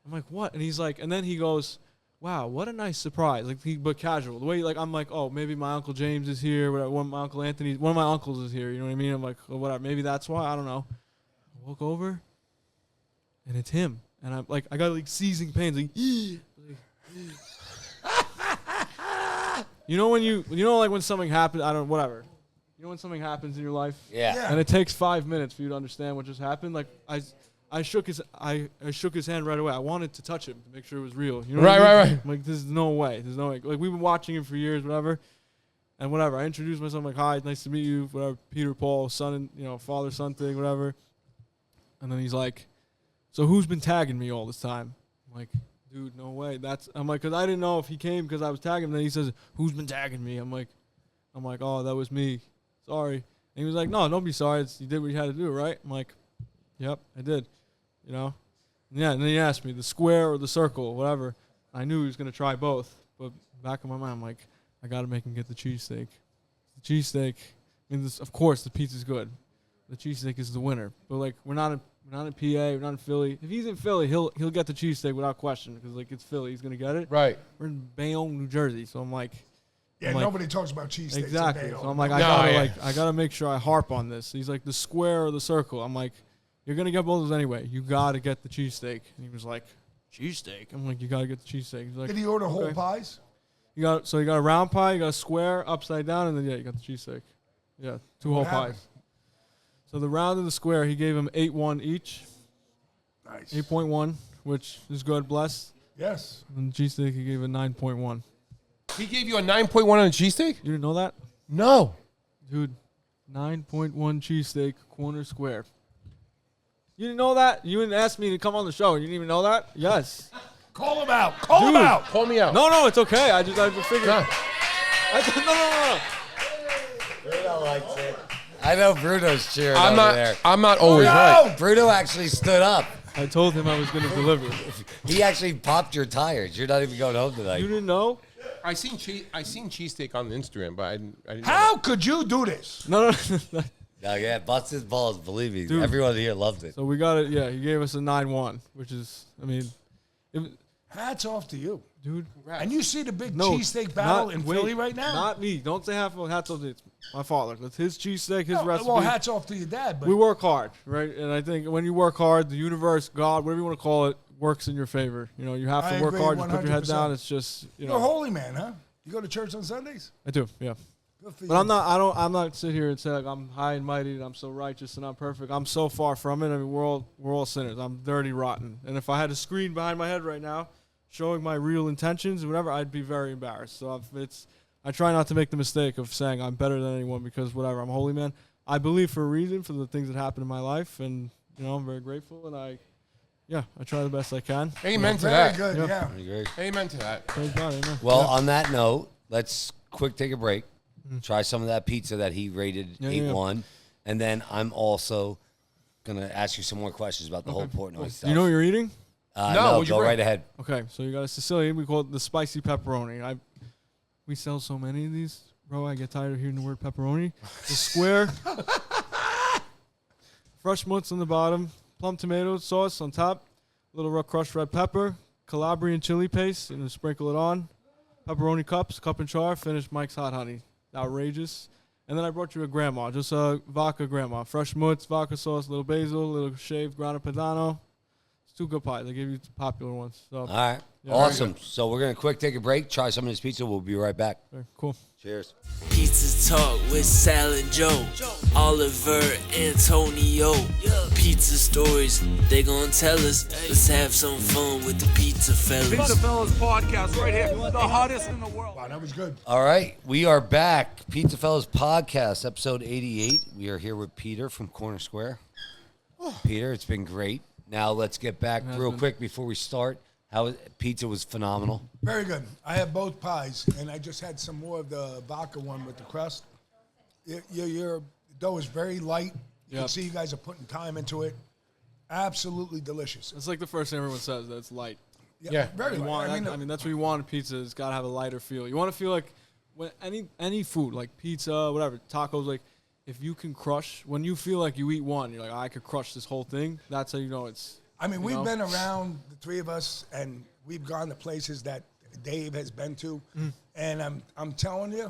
I'm like, what? And he's like, and then he goes, wow, what a nice surprise. Like, but casual. The way, like, I'm like, oh, maybe my Uncle James is here. Whatever. One of my uncles is here. You know what I mean? I'm like, oh, whatever. Maybe that's why. I don't know. I walk over, and it's him. And I'm like, I got like seizing pains. Like, like when something happens, whatever. You know when something happens in your life? Yeah. And it takes 5 minutes for you to understand what just happened. Like I shook his hand right away. I wanted to touch him to make sure it was real. You know what I mean? Right. Like, there's no way. Like, we've been watching him for years, whatever. And whatever. I introduced myself, I'm like, hi, nice to meet you, whatever, Peter, Paul, son and father, son thing, whatever. And then he's like, so who's been tagging me all this time? I'm like, dude, no way. I'm like, because I didn't know if he came because I was tagging him. Then he says, who's been tagging me? I'm like, oh, that was me. Sorry. And he was like, no, don't be sorry. You did what you had to do, right? I'm like, yep, I did. Yeah, and then he asked me, the square or the circle, whatever. I knew he was going to try both. But back in my mind, I'm like, I got to make him get the cheesesteak. The cheesesteak, of course, the pizza's good. The cheesesteak is the winner. But, like, we're not in PA, we're not in Philly. If he's in Philly, he'll get the cheesesteak without question because, like, it's Philly. He's going to get it. Right. We're in Bayonne, New Jersey. So I'm like, nobody talks about cheesesteaks. Exactly. So I'm like, I gotta make sure I harp on this. He's like, the square or the circle. I'm like, you're gonna get both of those anyway. You gotta get the cheesesteak. And he was like, cheesesteak? I'm like, you gotta get the cheesesteak. He's like, did he order whole pies? You got a round pie, you got a square upside down, and then you got the cheesesteak. Yeah, 2 whole pies. So the round and the square, he gave him 8.1 each. Nice. 8.1, which is good, bless. Yes. And the cheesesteak, he gave a 9.1. He gave you a 9.1 on a cheesesteak? You didn't know that? No. Dude, 9.1 cheesesteak, corner square. You didn't know that? You didn't ask me to come on the show. You didn't even know that? Yes. Call him out. Call him out. Call me out. No, it's okay. I just figured. No. No. Bruno likes it. I know Bruno's cheering over there. I'm not always right. Bruno actually stood up. I told him I was going to deliver. He actually popped your tires. You're not even going home tonight. You didn't know? I seen cheesesteak on Instagram, but I didn't How could you do this? No. No, yeah, bust his balls. Believe me, Dude. everyone here loves it. So we got it. Yeah, he gave us a 9.1, which is, Hats off to you. Dude. And you see the big cheesesteak battle in Philly right now? Not me. Don't say hats off to my father. That's his cheesesteak, his recipe. Well, hats off to your dad. But we work hard, right? And I think when you work hard, the universe, God, whatever you want to call it, works in your favor. You know, you have to work hard. You put your head down. It's just, You're a holy man, huh? You go to church on Sundays? I do, yeah. But I'm not sit here and say like I'm high and mighty and I'm so righteous and I'm perfect. I'm so far from it. I mean, we're all sinners. I'm dirty, rotten. And if I had a screen behind my head right now showing my real intentions or whatever, I'd be very embarrassed. So I try not to make the mistake of saying I'm better than anyone because whatever, I'm a holy man. I believe for a reason for the things that happened in my life, and I'm very grateful, and I try the best I can. Amen to that. Very good, yeah. Great. Amen to that. Praise God, amen. Well, on that note, let's take a break. Try some of that pizza that he rated 8-1. And then I'm also going to ask you some more questions about the whole Portnoy stuff. You know what you're eating? No, go right ahead. Okay, so you got a Sicilian. We call it the spicy pepperoni. We sell so many of these, bro. I get tired of hearing the word pepperoni. The square, fresh mozz on the bottom, plum tomato sauce on top, a little crushed red pepper, Calabrian chili paste, and then sprinkle it on. Pepperoni cups, cup and char, finish Mike's Hot Honey. Outrageous. And then I brought you a grandma, just a vodka grandma. Fresh mozz, vodka sauce, little basil, little shaved grana padano. It's 2 good pies. I gave you the popular ones. So. All right. Yeah, awesome. So we're going to take a break, try some of this pizza. We'll be right back. Okay, cool. Cheers. Pizza Talk with Sal and Joe, Oliver, Antonio. Pizza stories, they gon' tell us. Let's have some fun with the Pizza Fellas. PizzaFellas podcast right here, the hottest in the world. Wow, that was good. All right, we are back. Pizza Fellas podcast, episode 88. We are here with Peter from Corner Square. Peter, it's been great. Now let's get back real quick before we start. Pizza was phenomenal. Very good. I had both pies, and I just had some more of the vodka one with the crust. Your dough is very light. You can see you guys are putting time into it. Absolutely delicious. It's like the first thing everyone says, that it's light. Yeah, very light. I mean, that's what you want in pizza. It's got to have a lighter feel. You want to feel like when any food, like pizza, whatever, tacos, like if you can crush, when you feel like you eat one, you're like, I could crush this whole thing. That's how you know it's... I mean, we've been around, the three of us, and we've gone to places that Dave has been to, and I'm telling you,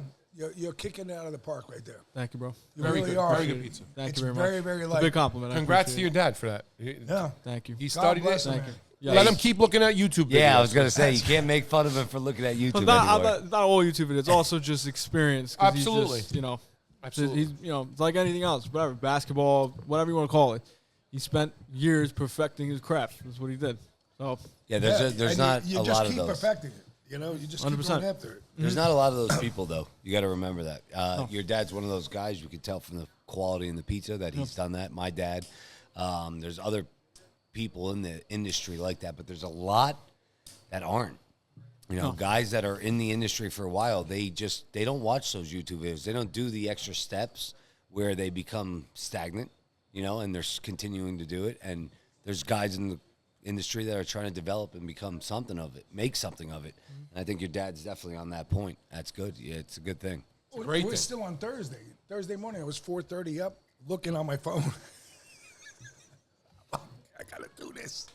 you're kicking it out of the park right there. Thank you, bro. You really are. Very good pizza. Thank you very much. It's very light. Big compliment. Congrats to your dad for that. Yeah. Thank you. He studied it. Thank you. Yeah, Let him keep looking at YouTube videos. Yeah, I was going to say, you can't make fun of him for looking at YouTube anymore. Not all YouTube videos. It's also just experience. Absolutely. Absolutely. He's, it's like anything else. Whatever, basketball, whatever you want to call it. He spent years perfecting his craft. That's what he did. So yeah, there's not a lot of those. You just keep perfecting it. You just 100%. Keep going after it. There's not a lot of those people, though. You got to remember that. Your dad's one of those guys. You could tell from the quality in the pizza that he's done that. My dad. There's other people in the industry like that, but there's a lot that aren't. Guys that are in the industry for a while, they don't watch those YouTube videos. They don't do the extra steps where they become stagnant, and they're continuing to do it. And there's guys in the industry that are trying to develop and become something of it, make something of it. And I think your dad's definitely on that point. That's good. Yeah, it's a good thing. We're still on Thursday. Thursday morning, I was 4:30 up, looking on my phone. I got to do this.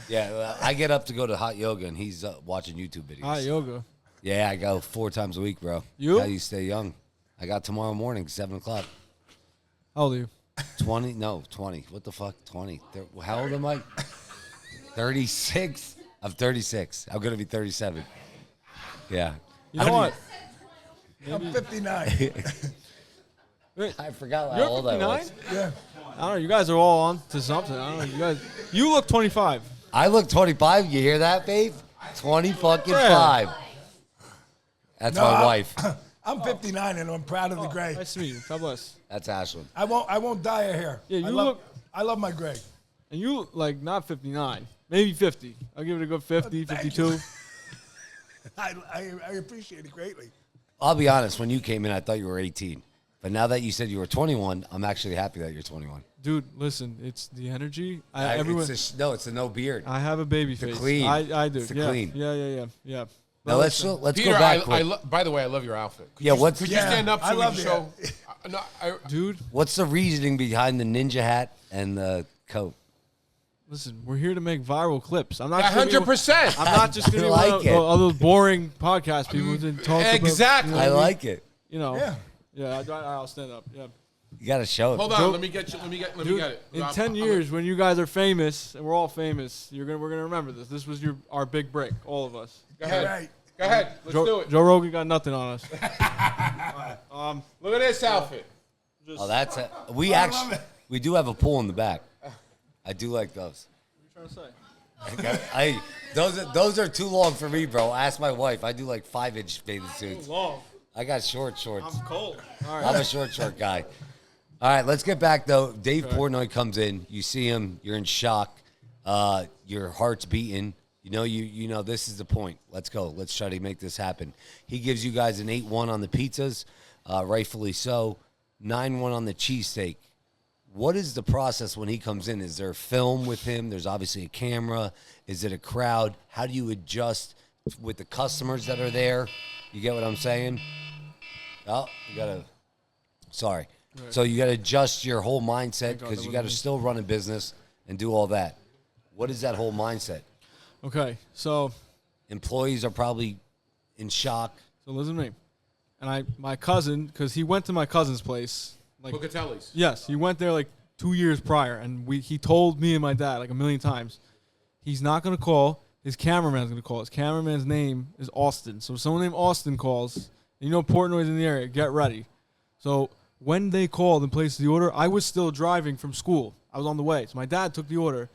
Yeah, I get up to go to hot yoga, and he's watching YouTube videos. Hot yoga? Yeah, I go 4 times a week, bro. You? How do you stay young? I got tomorrow morning, 7 o'clock. How old are you? 20? No, 20. What the fuck? 20. How old am I? 36? I'm 36. I'm going to be 37. Yeah. You know what? I'm 59. I forgot how You're old 59? I was. Yeah. I don't know. You guys are all on to something. I don't know. You look 25. I look 25. You hear that, babe? 20 fucking 5. That's my wife. I'm 59 and I'm proud of the gray. Nice to meet you. God bless. That's Ashlyn. I won't dye her hair. Yeah, I love my gray. And you look like not 59, maybe 50. I'll give it a good 50, 52. I appreciate it greatly. I'll be honest. When you came in, I thought you were 18. But now that you said you were 21, I'm actually happy that you're 21. Dude, listen, it's the energy. It's a no beard. I have a baby face. Clean. I do. It's yeah. clean. Yeah. Now let's Peter, go back. by the way, I love your outfit. Could you stand up so we can show? Dude, what's the reasoning behind the ninja hat and the coat? listen, we're here to make viral clips. I'm not 100%. I'm not just going to be like one of it. all those boring podcast people who didn't talk Exactly. about. I like it. You know. Yeah. I'll stand up. Yeah. You got to show it. Hold on, let me get it. In 10 years, when you guys are famous and we're all famous, we're gonna remember this. This was our big break, all of us. Go ahead. Right. Go ahead. Let's do it. Joe Rogan got nothing on us. Look at this outfit. Oh, that's it. We do have a pool in the back. I do like those. What are you trying to say? Those are too long for me, bro. Ask my wife. I do like 5-inch bathing suits. Long. I got shorts. I'm cold. All right. I'm a short guy. All right, let's get back though. Dave Portnoy comes in. You see him. You're in shock. Your heart's beating. You know this is the point. Let's go. Let's try to make this happen. He gives you guys an 8-1 on the pizzas, rightfully so. 9-1 on the cheesesteak. What is the process when he comes in? Is there film with him? There's obviously a camera. Is it a crowd? How do you adjust with the customers that are there? You get what I'm saying? Oh, you gotta. Sorry. Right. So you got to adjust your whole mindset because you got to still run a business and do all that. What is that whole mindset? Okay, so employees are probably in shock. So listen to me. And my cousin, because he went to my cousin's place. Locatelli's. Yes, he went there like 2 years prior, and he told me and my dad like a million times, he's not going to call. His cameraman's going to call. His cameraman's name is Austin. So if someone named Austin calls, and Portnoy's in the area, get ready. So when they called and placed the order, I was still driving from school. I was on the way. So my dad took the order,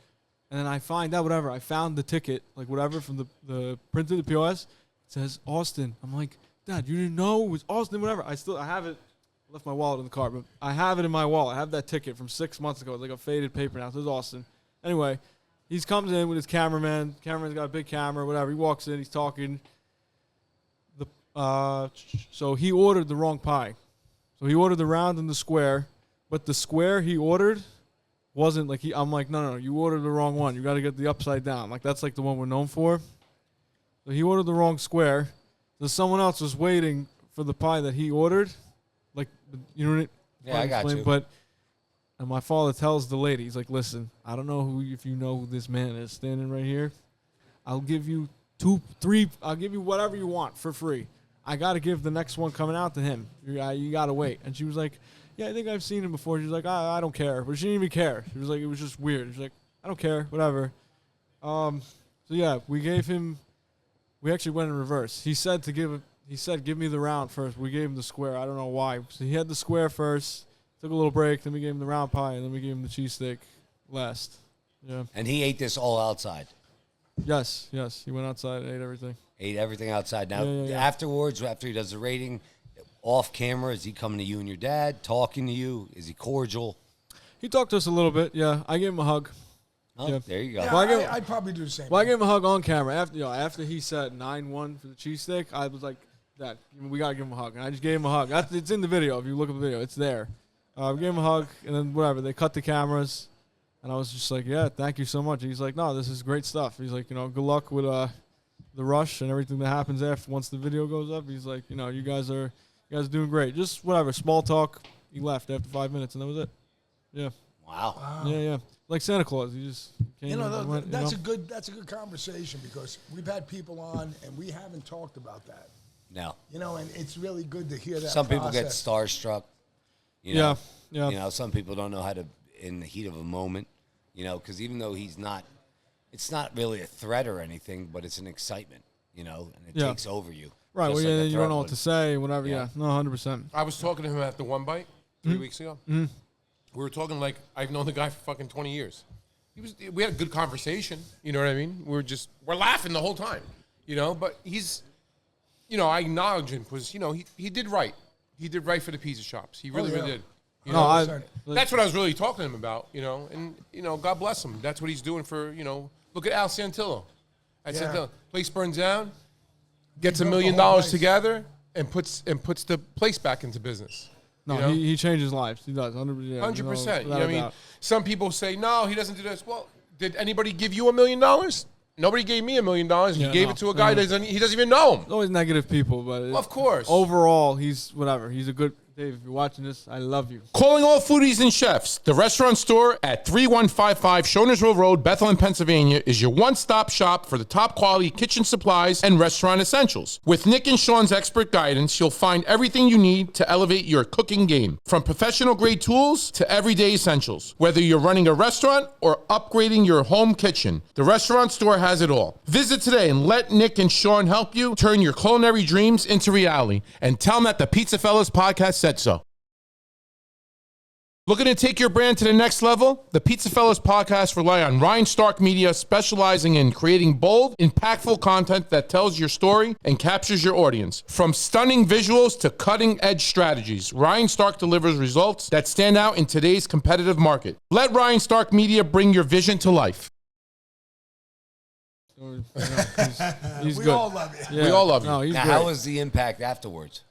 and then I find out I found the ticket, like whatever, from the printed the POS. It says Austin. I'm like, Dad, you didn't know it was Austin, whatever. I have it. I left my wallet in the car, but I have it in my wallet. I have that ticket from 6 months ago. It's like a faded paper now. It says Austin. Anyway, he comes in with his cameraman. Cameraman's got a big camera, whatever. He walks in. He's talking. So he ordered the wrong pie. So he ordered the round and the square, but the square he ordered wasn't like I'm like, no, you ordered the wrong one. You got to get the upside down. Like that's like the one we're known for. So he ordered the wrong square. So someone else was waiting for the pie that he ordered. Like, you know what I got you. And my father tells the lady, he's like, listen, I don't know if you know who this man is standing right here. I'll give you 2, 3, I'll give you whatever you want for free. I got to give the next one coming out to him. You got to wait. And she was like, yeah, I think I've seen him before. She was like, I don't care. But she didn't even care. She was like, it was just weird. She was like, I don't care, whatever. So, yeah, we actually went in reverse. He said, give me the round first. We gave him the square. I don't know why. So he had the square first, took a little break, then we gave him the round pie, and then we gave him the cheesesteak last. Yeah. And he ate this all outside? Yes. He went outside and ate everything. Ate everything outside. Now, Yeah. afterwards, after he does the rating, off camera, is he coming to you and your dad, talking to you? Is he cordial? He talked to us a little bit, yeah. I gave him a hug. Oh, yeah. There you go. Yeah, Well, I'd probably do the same. Well, I gave him a hug on camera. After he said 9-1 for the cheesesteak, I was like, Dad, we got to give him a hug. And I just gave him a hug. It's in the video. If you look at the video, it's there. We gave him a hug, and then whatever. They cut the cameras, and I was just like, yeah, thank you so much. He's like, no, this is great stuff. He's like, good luck with the rush and everything that happens after once the video goes up. He's like, you guys are doing great. Just whatever, small talk. He left after 5 minutes, and that was it. Yeah. Wow. Yeah. Like Santa Claus. He just came and went, that's a good conversation because we've had people on and we haven't talked about that. No. And it's really good to hear that. Some people get process. starstruck. Yeah. Some people don't know how to, in the heat of a moment, because even though it's not really a threat or anything, but it's an excitement, and it takes over you. Right. Just Well, like a you threat don't know what would. to say, whatever. Yeah. Yeah. No, 100%. I was talking to him at the One Bite 3 weeks ago. Mm-hmm. We were talking like I've known the guy for fucking 20 years. We had a good conversation. You know what I mean? We're laughing the whole time. But he's, I acknowledge him because he did right. He did right for the pizza shops. He really did. That's what I was really talking to him about. And God bless him. That's what he's doing for Look at Al Santillo. Santillo, place burns down, gets $1 million together, and puts the place back into business. No, he changes lives. He does. 100%. Some people say, no, he doesn't do this. Well, did anybody give you $1 million? Nobody gave me $1 million. He gave it to a guy he doesn't even know him. Always negative people, but of course. Overall, he's whatever. He's a good Dave, if you're watching this, I love you. Calling all foodies and chefs, the restaurant store at 3155 Shonersville Road, Bethlehem, Pennsylvania is your one-stop shop for the top quality kitchen supplies and restaurant essentials. With Nick and Sean's expert guidance, you'll find everything you need to elevate your cooking game. From professional grade tools to everyday essentials. Whether you're running a restaurant or upgrading your home kitchen, the restaurant store has it all. Visit today and let Nick and Sean help you turn your culinary dreams into reality. And tell them that the PizzaFellas podcast said so. Looking to take your brand to the next level? The PizzaFellas podcast rely on Ryan Stark Media, specializing in creating bold, impactful content that tells your story and captures your audience. From stunning visuals to cutting-edge strategies, Ryan Stark delivers results that stand out in today's competitive market. Let Ryan Stark Media bring your vision to life. He's We good. all love it. Yeah. We all love you. No, he's Now, great. how was the impact afterwards,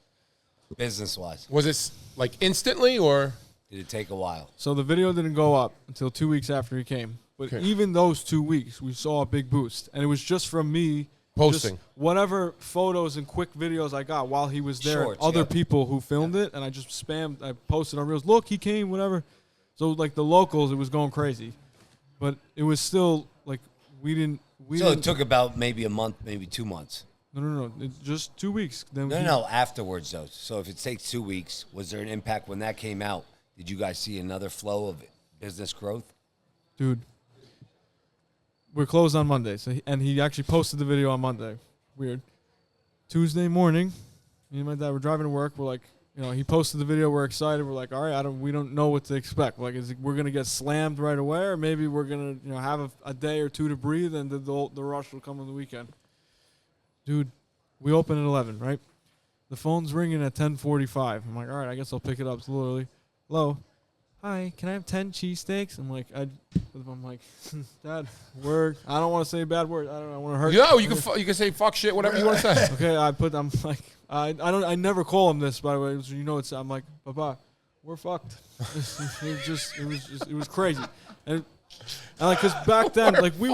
business-wise? Was it like instantly or? Did it take a while? So the video didn't go up until 2 weeks after he came. But even those 2 weeks, we saw a big boost. And it was just from me Posting. just whatever photos and quick videos I got while he was there. Shorts, other yeah. people who filmed it, and I just spammed. I posted on Reels, look, he came, whatever. So, like, the locals, it was going crazy. But it was still, like, we didn't. So it took about maybe a month, maybe 2 months. No. It's just 2 weeks. Then No, afterwards, though. So if it takes 2 weeks, was there an impact when that came out? Did you guys see another flow of business growth? Dude, we're closed on Monday. So he actually posted the video on Monday. Weird. Tuesday morning, me and my dad were driving to work. We're like, he posted the video. We're excited. We're like, all right, we don't know what to expect. Like, we're gonna get slammed right away, or maybe we're gonna have a day or two to breathe, and the rush will come on the weekend. Dude, we open at 11, right? The phone's ringing at 10:45. I'm like, all right, I guess I'll pick it up. It's a little early. Hello. Hi, can I have 10 cheesesteaks? I'm like, Dad, word. I don't want to say a bad word. I don't know. I want to hurt. No, you can say fuck shit, whatever you want to say. Okay, I'm like, I never call him this, by the way. So I'm like, Papa, we're fucked. It was crazy. And like, cause back then, like we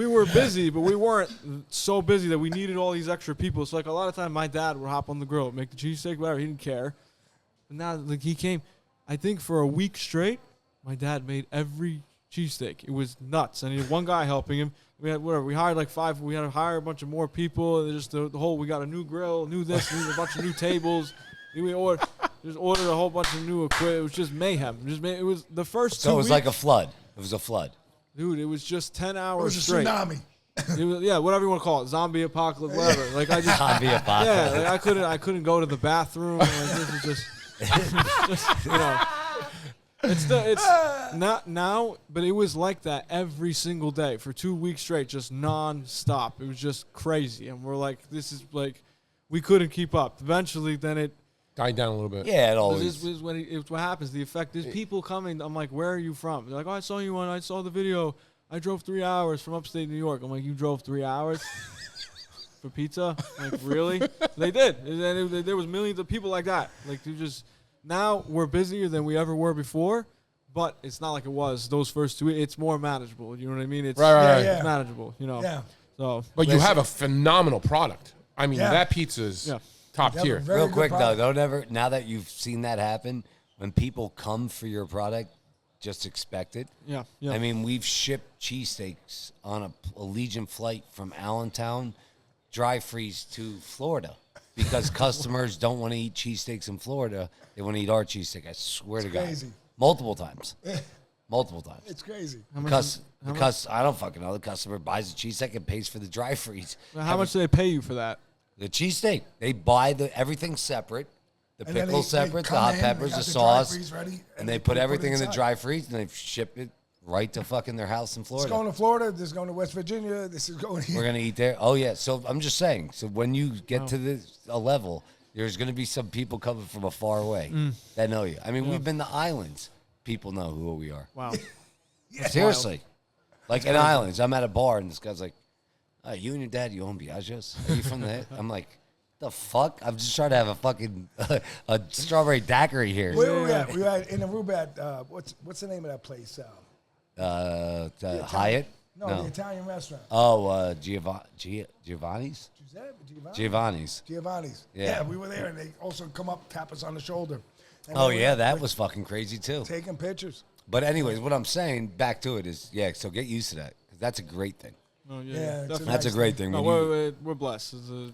were busy, but we weren't so busy that we needed all these extra people. So like a lot of time, my dad would hop on the grill, make the cheesesteak, whatever. He didn't care. But now, like he came. I think for a week straight, my dad made every cheesesteak. It was nuts. And he had one guy helping him. We had whatever. We hired like 5. We had to hire a bunch of more people. And just the whole. We got a new grill, new this, a bunch of new tables. We ordered a whole bunch of new equipment. It was just mayhem. It was the first 2 weeks. So it was like a flood. It was a flood. Dude, it was just 10 hours It was a straight. tsunami. It was, yeah, whatever you want to call it, zombie apocalypse, whatever. Like I just, Zombie apocalypse. yeah, like I couldn't go to the bathroom. Like, this is just, it's not now, but it was like that every single day for 2 weeks straight, just non-stop. It was just crazy, and we're like, this is like, we couldn't keep up. Eventually, then it Died down a little bit. Yeah, it This always. is when it's what happens. The effect is people coming. I'm like, where are you from? They're like, oh, I saw you on. I saw the video. I drove 3 hours from upstate New York. I'm like, you drove 3 hours for pizza? Like, really? They did. And there was millions of people like that. Like, you just now we're busier than we ever were before, but it's not like it was those first 2 weeks. It's more manageable. You know what I mean? It's Right. Yeah. It's manageable. Yeah. So, But you have a phenomenal product. I mean, Yeah. that pizza's top You have a tier. very Real good quick, though, product. don't ever, now that you've seen that happen, when people come for your product, just expect it. yeah. I mean, we've shipped cheesesteaks on a Allegiant flight from Allentown, dry freeze to Florida, because customers don't want to eat cheesesteaks in Florida. They want to eat our cheesesteak. I swear to God. crazy. Multiple times. Multiple times. It's crazy. Because I don't fucking know. The customer buys a cheesesteak and pays for the dry freeze. How much do they pay you for that? The cheesesteak. They buy everything separate. The And then pickles they separate, the come hot in, peppers, they got the dry sauce. freeze ready, and they put everything in the dry freeze and they ship it right to fucking their house in It's Florida. going to Florida. This is going to West Virginia. This is going here. We're going to eat there. Oh, yeah. So I'm just saying. So when you get to a level, there's going to be some people coming from afar away that know you. I mean, we've been to islands. People know who we are. Wow. Seriously. Like in islands, I'm at a bar and this guy's like, you and your dad, you own Biaggios? Are you from the... I'm like, the fuck? I'm just trying to have a fucking a strawberry daiquiri here. Where were we at? We were at, in Aruba at, what's the name of that place? Hyatt? No, the Italian restaurant. Oh, Giovanni's? Giuseppe? Giovanni's. Giovanni's. Yeah. Yeah, we were there, and they also come up, tap us on the shoulder. And Oh, we're- yeah, that we're was fucking crazy, too. taking pictures. But anyways, what I'm saying, back to it, is, yeah, so get used to that. 'Cause that's a great thing. Oh, Yeah, it's definitely. That's a nice great thing. No, when you- we're blessed. It's a,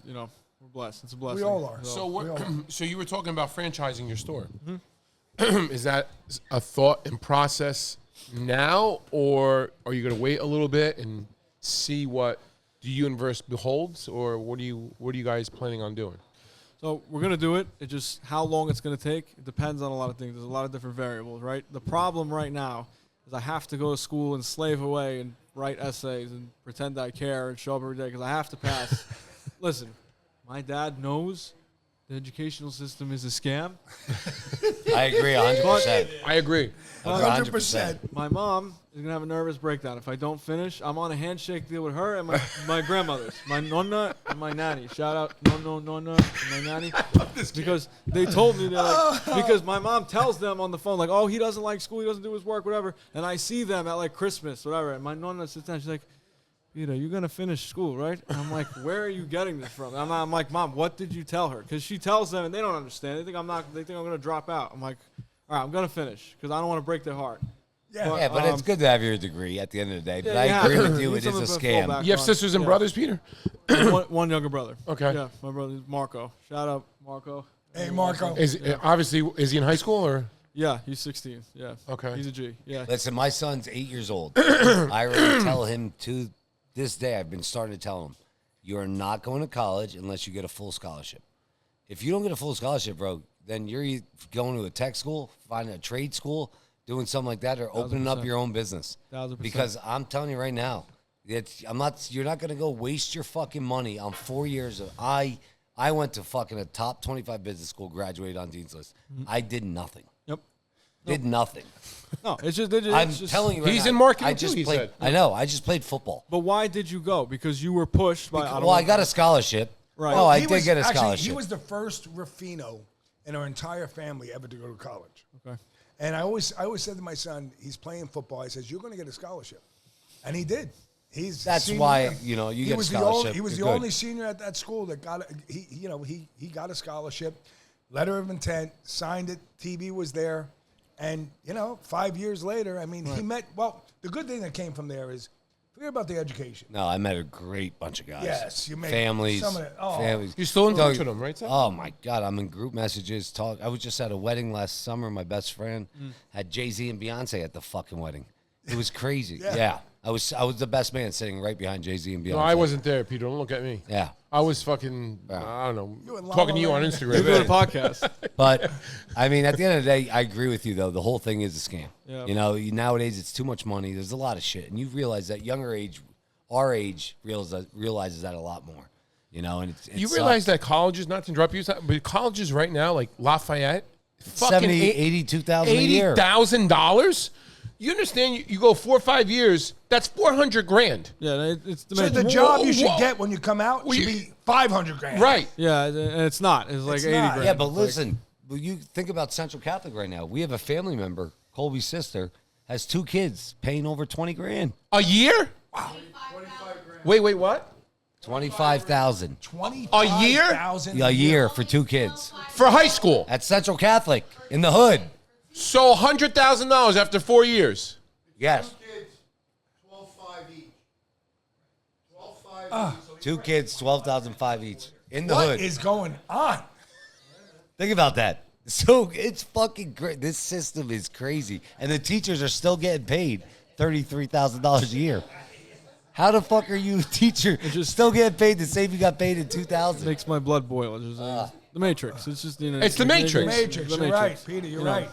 we're blessed. It's a blessing. We all are. So We all what? are. So you were talking about franchising your store. Mm-hmm. Is that a thought and process now, or are you going to wait a little bit and see what the universe beholds, or what are you guys planning on doing? So we're gonna do it. It just how long it's gonna take. It depends on a lot of things. There's a lot of different variables, right? The problem right now is I have to go to school and slave away and write essays and pretend I care and show up every day because I have to pass. Listen, my dad knows the educational system is a scam. I agree 100%. I agree. 100%. My mom is gonna have a nervous breakdown if I don't finish. I'm on a handshake deal with her and my grandmothers, my nonna and my nanny. Shout out nonna and my nanny, because they told me they're like, because my mom tells them on the phone like, oh, he doesn't like school, he doesn't do his work, whatever. And I see them at like Christmas, whatever, and my nonna sits down, she's like, Peter, you're gonna finish school, right? And I'm like, where are you getting this from? I'm like, Mom, what did you tell her? Because she tells them and they don't understand. They think I'm gonna drop out. I'm like, all right, I'm gonna finish because I don't want to break their heart. Yeah. But it's good to have your degree at the end of the day. But Yeah, I you agree have to. with you, You it need is a something to fall scam. back You have on. sisters and Yeah. brothers, Peter? one younger brother. Okay. Yeah, my brother is Marco. Shout out Marco. Hey, Marco. Obviously, is he in high school or? Yeah, he's 16. Yeah. Okay. He's a G. Yeah. Listen, my son's 8 years old. I already tell him to this day, I've been starting to tell him, you are not going to college unless you get a full scholarship. If you don't get a full scholarship, bro, then you're either going to a tech school, finding a trade school, doing something like that, or opening up 1,000%. your own business. 1,000%. Because I'm telling you right now, you're not going to go waste your fucking money on 4 years of, I went to fucking a top 25 business school, graduated on Dean's List. I did nothing. Yep. Did nothing. No, it's just. I'm telling you right He's now, in marketing I just too, he played, said. I know. I just played football. But why did you go? Because you were pushed by. Well, I got a scholarship. Right. Oh, I He did was- get a actually, scholarship. he was the first Ruffino in our entire family ever to go to college. Okay. And I always said to my son, he's playing football. I says, you're going to get a scholarship. And he did. That's senior why, year. you know, you He get a was scholarship. He was the You're good. only senior at that school that got he got a scholarship, letter of intent, signed it, TV was there. And, 5 years later, I mean, he met, well, the good thing that came from there is, forget about the education. No, I met a great bunch of guys. Yes, you made families. some of it. Oh. Families. You're still in touch with them, right, Sal? Oh my God, I'm in group messages. I was just at a wedding last summer. My best friend had Jay-Z and Beyonce at the fucking wedding. It was crazy. Yeah. I was the best man sitting right behind Jay-Z and Beyonce. No, I wasn't there, Peter. Don't look at me. Yeah. I was fucking, I don't You in know, La talking La to you on Land. Instagram. You're doing a podcast. But I mean, at the end of the day, I agree with you though. The whole thing is a scam. Yeah. Nowadays it's too much money. There's a lot of shit, and you realize that younger age, our age, realizes that a lot more. And it's You realize that colleges, not to interrupt you, but colleges right now, like Lafayette, fucking 82,000 a year. $80,000? You understand? You go 4 or 5 years, that's $400,000. Yeah, it's the So major. the job you should Whoa. get when you come out Well, should you- be 500 grand. Right. Yeah, and it's not. It's like It's 80 not. grand. Yeah, but It's like- listen, you think about Central Catholic right now. We have a family member, Colby's sister, has 2 kids, paying over 20 grand. A year? Wow. Wait, what? 25,000 A year? a year for 2 kids For high school. at Central Catholic in the hood. So $100,000 after 4 years. Yes, Kids, 12.5 each. 12.5 each. 2 kids, 12,500 each in the What hood. is going on? Think about that. So it's fucking great. This system is crazy, and the teachers are still getting paid $33,000 a year. How the fuck are you a teacher still getting paid the same you got paid in 2000? makes my blood boil. It's just, the Matrix. It's just It's the Matrix. Matrix, The you're right, Peter, you're right.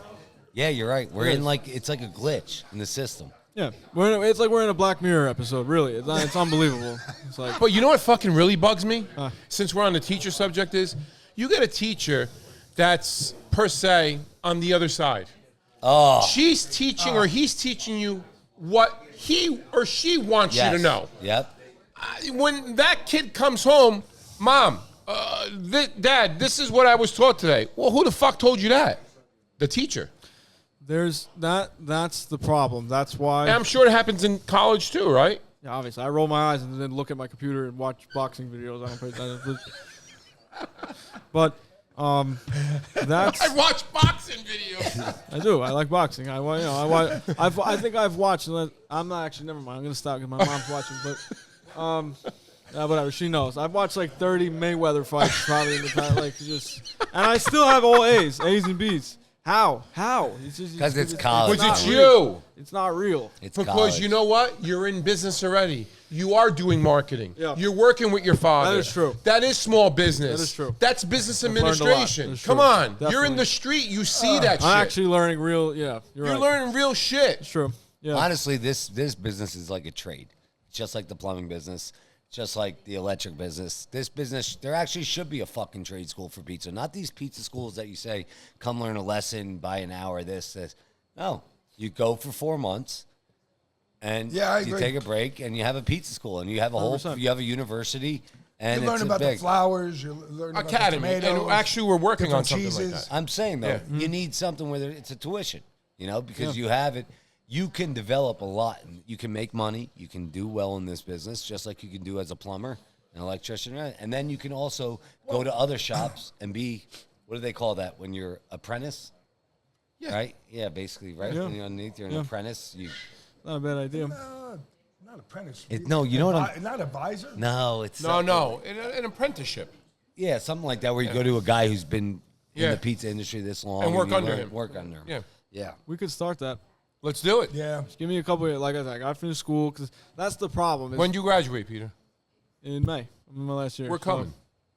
Yeah, you're right. We're It in is. it's like a glitch in the system. Yeah, it's like we're in a Black Mirror episode. Really, it's unbelievable. It's like But you know what fucking really bugs me? Since we're on the teacher subject is, you get a teacher that's, per se, on the other side. Oh, She's teaching or he's teaching you what he or she wants you to know. Yep. When that kid comes home, Mom, Dad, this is what I was taught today. Well, who the fuck told you that? The teacher. there's that's the problem. That's why. And I'm sure it happens in college too, right? Yeah, obviously, I roll my eyes and then look at my computer and watch boxing videos. I don't pay attention. But That's I watch boxing videos. I do. I like boxing. I think I've watched. I'm not actually. Never mind. I'm gonna stop because my mom's watching. But whatever. She knows. I've watched like 30 Mayweather fights probably in the past. Like and I still have all A's and B's. How? It's just Because it's college. Because it's real. you. It's not real. It's Because college. you know what? You're in business already. You are doing marketing. Yeah. You're working with your father. That is true. That is small business. That is true. That's business I've learned a lot. administration. That's Come true. on. You're Definitely. in the street. You see that shit. I'm actually learning real. Yeah, you're right. learning real shit. It's true. Yeah. Honestly, this business is like a trade. It's just like the plumbing business, just like the electric business. This business, there actually should be a fucking trade school for pizza. Not these pizza schools that you say, come learn a lesson, buy an hour, this. No, you go for 4 months, and I you agree. take a break, and you have a pizza school, and you have a 100%. you have a university, and You learn it's about big. the flowers. You learn about Academy. the tomatoes. And actually, we're working on different something like cheeses. that. I'm saying though, you need something where it's a tuition, because you have it. You can develop a lot. You can make money. You can do well in this business, just like you can do as a plumber, an electrician, and then you can also go to other shops and be, what do they call that when you're apprentice? Yeah. Right? Yeah, basically, right? Yeah. When you're underneath, you're an Yeah. apprentice. Not a bad idea. Not apprentice. No, you know what I'm. Not advisor. No, it's No. An apprenticeship. Yeah, something like that, where you go to a guy who's been in Yeah. the pizza industry this long And work you under learn- him. Work under him. Yeah. Yeah. We could start that. Let's do it. Yeah. Just give me a couple of, like I said, I got finished school because that's the problem. Is When do you graduate, Peter? in May. I'm in my last year. We're coming.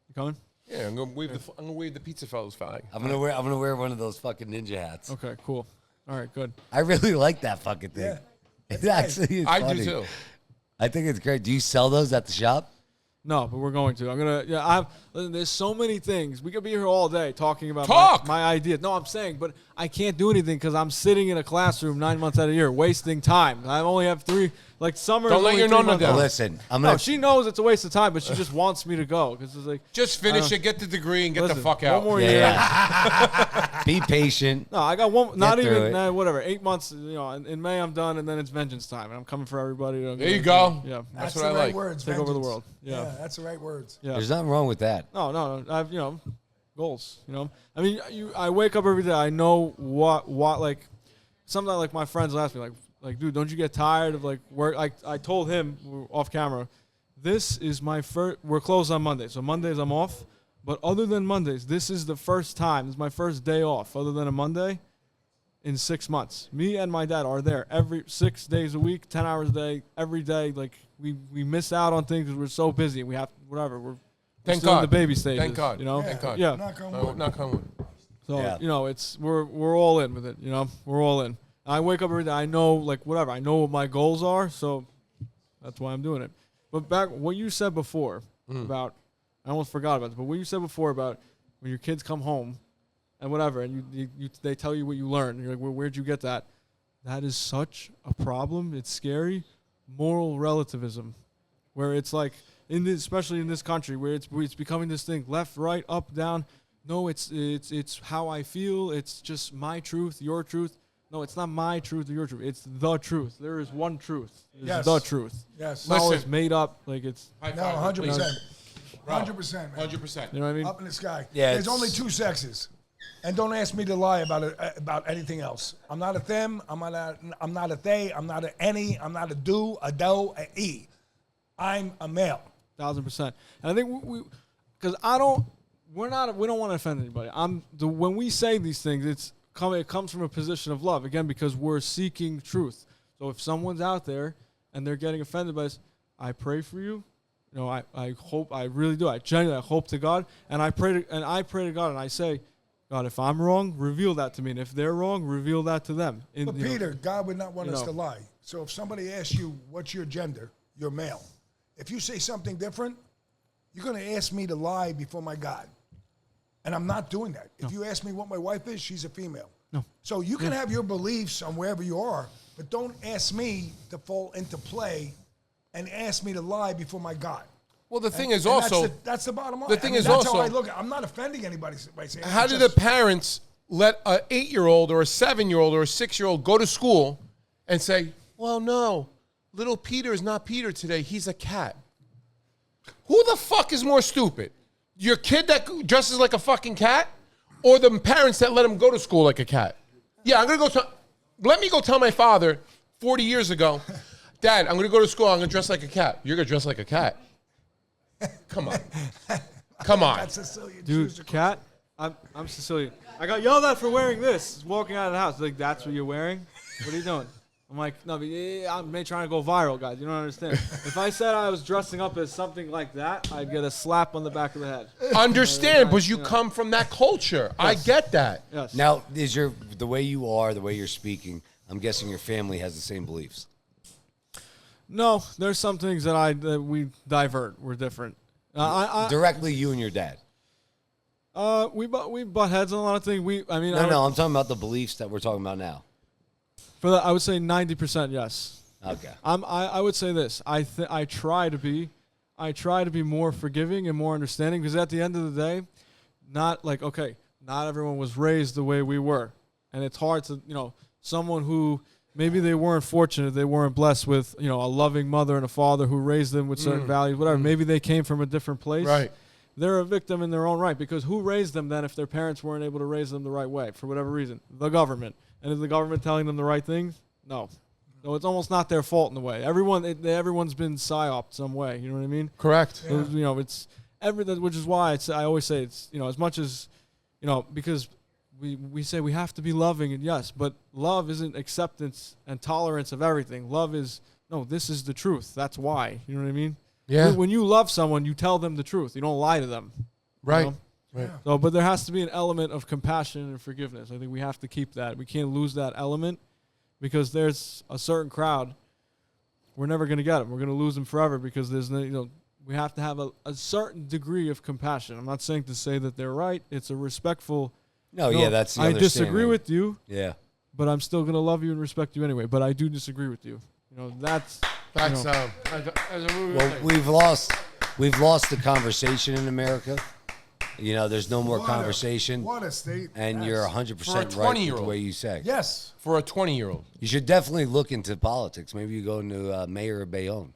You coming? Yeah, I'm gonna wave the PizzaFellas flag. I'm gonna wear one of those fucking ninja hats. Okay, cool. All right, good. I really like that fucking thing. Yeah. It actually is I funny. do too. I think it's great. Do you sell those at the shop? No, but we're going to. I'm gonna. Yeah, listen, there's so many things. We could be here all day talking about Talk! my ideas. No, I'm saying, but I can't do anything because I'm sitting in a classroom 9 months out of the year, wasting time. I only have 3. Like summer. Don't is let only your 3 nonna months down. out. Listen, I'm No, gonna. she knows it's a waste of time, but she just wants me to go because it's like. Just finish Listen, it, get the degree, and get the listen, fuck one out. more Yeah, year. yeah. Be patient. No, I got one. Not through even it. whatever. 8 months. In May I'm done, and then it's vengeance time, and I'm coming for everybody. There you go. Yeah, That's the what I right like. words. Take over the vengeance. world. Yeah. that's the right words. yeah. There's nothing wrong with that. No. I've goals. I mean, I wake up every day. I know what like. Sometimes like my friends will ask me like, dude, don't you get tired of like work? Like I told him off camera, this is my first. We're closed on Mondays, so Mondays I'm off. But other than Mondays, this is the first time. This is my first day off, other than a Monday, in 6 months. Me and my dad are there every 6 days a week, 10 hours a day, every day. Like we miss out on things because we're so busy. We have whatever. We're Thank still God. in the baby stages. Thank God. Thank God. Yeah. Knock on No, wood. not coming. So Yeah. it's we're all in with it. We're all in. I wake up every day. I know like whatever. I know what my goals are. So that's why I'm doing it. But back what you said before about, I almost forgot about this. But what you said before about when your kids come home and whatever, and you they tell you what you learned. And you're like, where'd you get that? That is such a problem. It's scary. Moral relativism, where it's like especially in this country, where it's becoming this thing: left, right, up, down. No, it's how I feel. It's just my truth, your truth. No, it's not my truth or your truth. It's the truth. There is one truth. It's Yes. the truth. Yes. It's not always Listen. made up. Like it's. High No, five. 100%. 100%, man. 100%. You know what I mean? Up in the sky. Yeah, There's it's- only 2 sexes. And don't ask me to lie about anything else. I'm not a them. I'm not a they. I'm not a any. I'm not a do, a do, a e. I'm a male. 1,000%. And I think because we don't want to offend anybody. When we say these things, it comes from a position of love, again, because we're seeking truth. So if someone's out there and they're getting offended by this, I pray for you. I hope, I really do. I genuinely hope to God, and I pray to God, and I say, God, if I'm wrong, reveal that to me, and if they're wrong, reveal that to them. But Peter, God would not want you us know. to lie. So if somebody asks you, what's your gender? You're male. If you say something different, you're going to ask me to lie before my God. And I'm not doing that. If you ask me what my wife is, she's a female. No. So you can have your beliefs on wherever you are, but don't ask me to fall into play and ask me to lie before my God. Well, the thing is And also, that's the bottom line. the thing is that's also- how I look at it. I'm not offending anybody by saying how it's do the just- parents let a 8-year-old or a 7-year-old or a 6-year-old go to school and say, well, no, little Peter is not Peter today. He's a cat. Who the fuck is more stupid? Your kid that dresses like a fucking cat, or the parents that let him go to school like a cat? Yeah, I'm gonna go. Let me go tell my father 40 years ago, Dad, I'm gonna go to school. I'm gonna dress like a cat. You're gonna dress like a cat. Come on, come on, That's Sicilian. Dude, cat. I'm Sicilian. I got yelled at for wearing this. Walking out of the house, like that's what you're wearing. What are you doing? I'm like, no, but I'm trying to go viral, guys. You don't understand. If I said I was dressing up as something like that, I'd get a slap on the back of the head. Understand, because you come from that culture. Yes. I get that. Yes. Now, is the way you are, the way you're speaking, I'm guessing your family has the same beliefs. No, there's some things that we divert. We're different. Directly, you and your dad. We butt heads on a lot of things. I'm talking about the beliefs that we're talking about now. For that, I would say 90% yes. Okay. I would say this. I try to be more forgiving and more understanding, because at the end of the day, not everyone was raised the way we were, and it's hard to someone who maybe they weren't fortunate, they weren't blessed with a loving mother and a father who raised them with certain values, whatever. Maybe they came from a different place. Right. They're a victim in their own right, because who raised them then if their parents weren't able to raise them the right way for whatever reason? The government. And is the government telling them the right things? No. No, it's almost not their fault in a way. Everyone's been psyoped some way. You know what I mean? Correct. Yeah. It's everything, which is why I always say it's as much as because we say we have to be loving, and yes, but love isn't acceptance and tolerance of everything. Love is this is the truth. That's why. You know what I mean? Yeah. When you love someone, you tell them the truth. You don't lie to them. Right. Right. So, but there has to be an element of compassion and forgiveness. I think we have to keep that. We can't lose that element, because there's a certain crowd. We're never going to get them. We're going to lose them forever, because there's we have to have a certain degree of compassion. I'm not saying to say that they're right. It's a respectful. No, yeah, that's the I disagree with you. Yeah. But I'm still going to love you and respect you anyway. But I do disagree with you. That's well, we've lost the conversation in America. There's no more conversation. What a state. And you're 100% right with the way you say. Yes. For a 20-year-old. You should definitely look into politics. Maybe you go into mayor of Bayonne.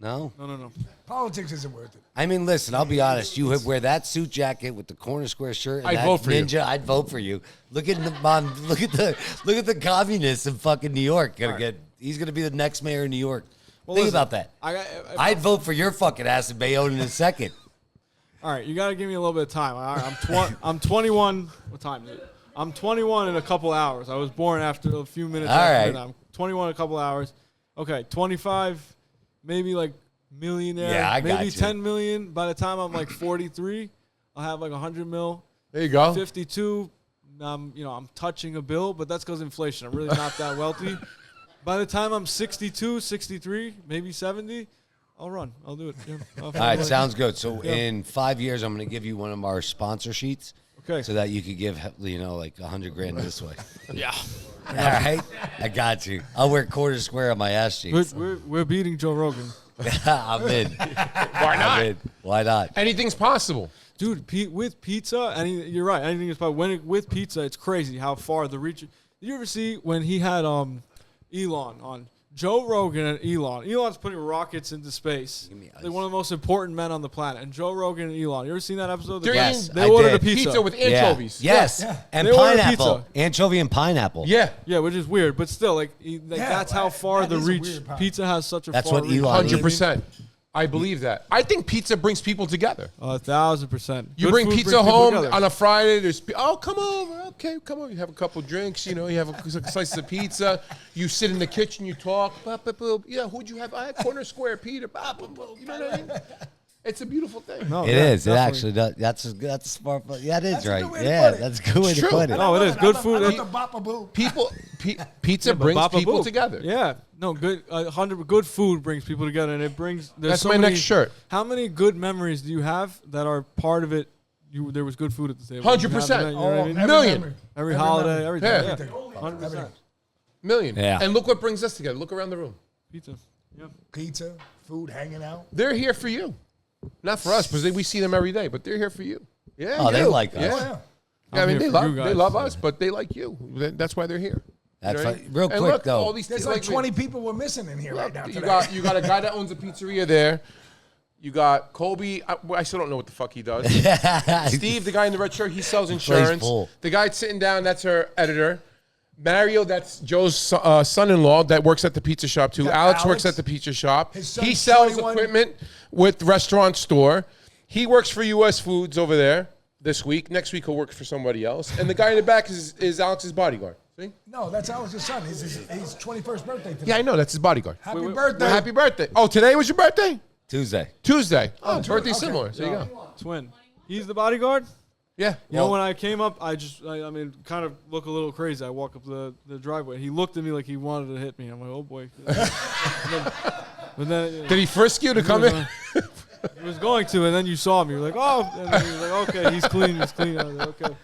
No? No. Politics isn't worth it. I mean, listen, I'll be honest. You wear that suit jacket with the corner square shirt and I'd that vote for ninja, you. I'd vote for you. Look at the communists in fucking New York. He's gonna be the next mayor of New York. Think about that. I'd vote for your fucking ass in Bayonne in a second. All right, you got to give me a little bit of time. All right, I'm 21. What time is it? I'm 21 in a couple hours. I was born after a few minutes. All right. I'm 21 in a couple hours. Okay, 25, maybe like millionaire. Yeah, I got maybe you. 10 million. By the time I'm like 43, I'll have like 100 mil. There you go. 52, I'm touching a bill, but that's because inflation. I'm really not that wealthy. By the time I'm 62, 63, maybe 70, I'll run. I'll do it. Yeah, All right, sounds good. So in 5 years, I'm going to give you one of our sponsor sheets. Okay. So that you could give, like $100,000 this way. Yeah. All right, I got you. I'll wear quarter square on my ass cheeks. We're beating Joe Rogan. I'm in. Why not? I'm in. Why not? Anything's possible. Dude, with pizza, you're right. Anything is possible. With pizza, it's crazy how far the reach. Did you ever see when he had Elon on? Joe Rogan and Elon. Elon's putting rockets into space. They're one of the most important men on the planet. And Joe Rogan and Elon. You ever seen that episode? Yes, they ordered I a did. pizza. with anchovies. Yeah. Yes. Yeah. And They ordered pineapple. pizza. Anchovy and pineapple. Yeah. Yeah, which is weird, but still, that's how far that the is a reach. weird part. Pizza has such a That's far what reach. Elon is. 100%. I believe that. I think pizza brings people together. 1,000%. You Good bring food pizza brings people home together. on a Friday. There's come over. Okay, come over. You have a couple drinks. You have a slice of pizza. You sit in the kitchen. You talk. Yeah, who'd you have? I had corner square Peter. You know what I mean? It's a beautiful thing. No, It yeah, is. It definitely. actually does. That's a smart. Yeah, it is That's a right. good way to Yeah, put it. that's a good way to True. put it. No, it is. Good food. I love the bop-a-boo. Pizza brings Baba people Boo. together. Yeah, no, good. 100 good food brings people together, and it brings. That's my next shirt. How many good memories do you have that are part of it? There was good food at the table. 100%. You know what I mean? every Million. memory. Every holiday, everything. Yeah. Yeah, 100%. Million. Yeah. And look what brings us together. Look around the room. Pizza. Yeah. Pizza, food, hanging out. They're here for you. Not for us, because we see them every day, but they're here for you. Yeah. Oh, they you. like us. Yeah. Oh, yeah. I mean, here they for you love guys. us, but they like you. That's why they're here. That's You know what I right. mean? Real And quick, look, though. all these There's things like 20 people we're missing in here right now you today. got a guy that owns a pizzeria there. You got Colby. I still don't know what the fuck he does. Steve, the guy in the red shirt, he sells insurance. The guy sitting down, that's her editor. Mario, that's Joe's son-in-law that works at the pizza shop too. Alex works at the pizza shop. He sells equipment with restaurant store. He works for U.S. Foods over there this week. Next week he'll work for somebody else. And the guy in the back is Alex's bodyguard. See? No, that's Alex's son. His 21st birthday today. Yeah, I know. That's his bodyguard. Happy birthday. Happy birthday. Oh, today was your birthday? Tuesday. Oh, birthday similar. There you go. Twin. He's the bodyguard? Yeah. You know, when I came up, I mean, kind of look a little crazy. I walk up the driveway. He looked at me like he wanted to hit me. I'm like, oh, boy. But then, did he frisk you to come in? He was going to, and then you saw me. You're like, oh. And then he was like, okay, he's clean. I was like, okay.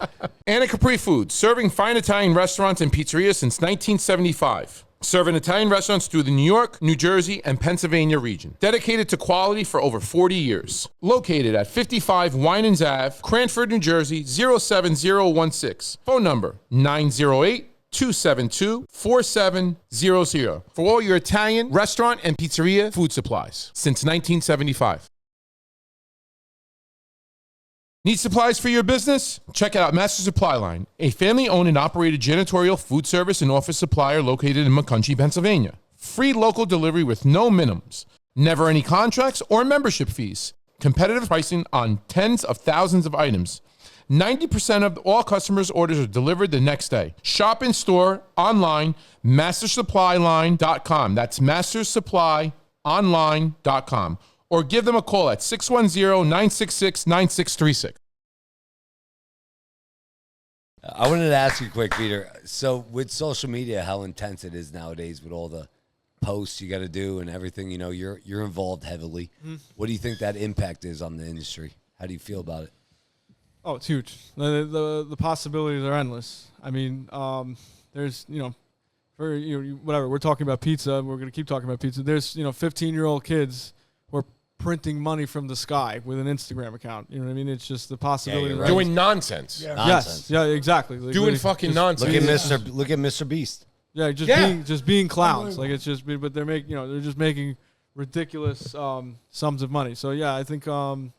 Anna Capri Foods, serving fine Italian restaurants and pizzerias since 1975. Serving Italian restaurants through the New York, New Jersey, and Pennsylvania region. Dedicated to quality for over 40 years. Located at 55 Winans Ave, Cranford, New Jersey, 07016. Phone number 908-272-4700. For all your Italian, restaurant, and pizzeria food supplies. Since 1975. Need supplies for your business? Check out Master Supply Line, a family-owned and operated janitorial, food service, and office supplier located in Macungie, Pennsylvania. Free local delivery with no minimums. Never any contracts or membership fees. Competitive pricing on tens of thousands of items. 90% of all customers' orders are delivered the next day. Shop in store, online, mastersupplyline.com. That's mastersupplyonline.com. Or give them a call at 610-966-9636. I wanted to ask you quick, Peter. So with social media, how intense it is nowadays with all the posts you got to do and everything, you know, you're involved heavily. What do you think that impact is on the industry? How do you feel about it? Oh, it's huge. The possibilities are endless. I mean, there's, you know, for whatever, we're talking about pizza, we're going to keep talking about pizza. There's, 15-year-old kids who are printing money from the sky with an Instagram account. You know what I mean? It's just the possibility. Yeah, right. Doing nonsense. Yeah. Nonsense. Yes. Yeah, exactly. Like, Doing fucking nonsense. Look at Mr. Beast. Yeah, being clowns. Like it's just, but they're they're just making ridiculous sums of money. So yeah, I think having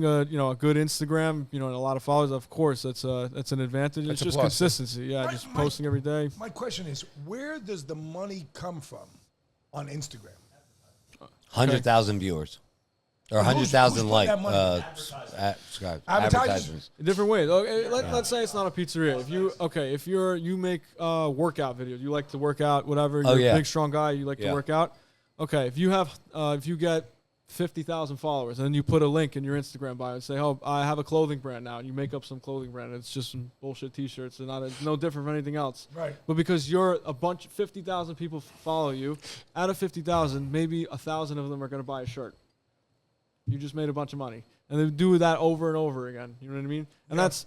a good Instagram, and a lot of followers, of course, that's an advantage. That's it's just plus. consistency. Yeah, just posting every day. My question is, where does the money come from on Instagram? 100,000 viewers. Or 100,000 who's like putting that advertisements. In different ways. Okay, let's say it's not a pizzeria. If you make workout videos, you like to work out, whatever. You're a big strong guy, you like to work out. Okay, if you get 50,000 followers and then you put a link in your Instagram bio and say, "Oh, I have a clothing brand now," and you make up some clothing brand. It's just some bullshit T-shirts. It's no different from anything else. Right. But because you're 50,000 people follow you, out of 50,000, maybe 1,000 of them are going to buy a shirt. You just made a bunch of money, and they do that over and over again. You know what I mean? And that's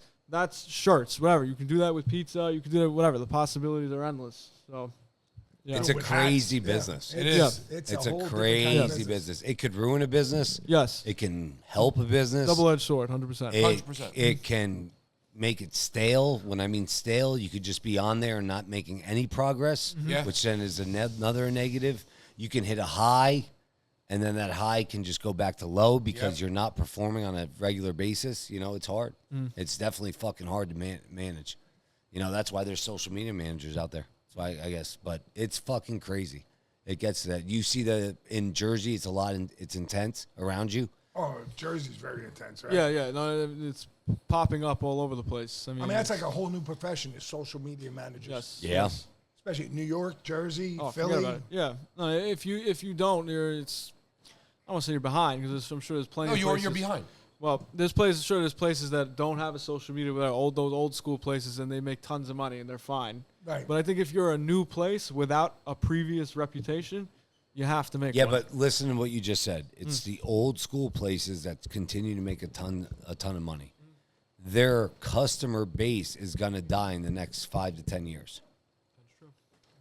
shirts, whatever. You can do that with pizza. You can do that, whatever. The possibilities are endless. So. Yeah. It's a crazy business. It is. It's a crazy business. It could ruin a business. Yes. It can help a business. Double-edged sword, 100%. 100%. It can make it stale. When I mean stale, you could just be on there and not making any progress, which then is another negative. You can hit a high, and then that high can just go back to low because you're not performing on a regular basis. It's hard. It's definitely fucking hard to manage. That's why there's social media managers out there. That's why I guess. But it's fucking crazy. It gets to that. You see in Jersey, it's it's intense around you. Oh, Jersey's very intense, right? Yeah. No, it's popping up all over the place. I mean, that's like a whole new profession, is social media managers. Yes. Yeah. Yes. Especially New York, Jersey, Oh, Philly. forget about it. Yeah. No, if you don't, I don't want to say you're behind because I'm sure there's plenty. No, of places. you're behind. Well, there's places that don't have a social media, those old school places, and they make tons of money and they're fine. Right. But I think if you're a new place without a previous reputation, you have to make money. But listen to what you just said. It's the old school places that continue to make a ton of money. Their customer base is going to die in the next 5 to 10 years. That's true.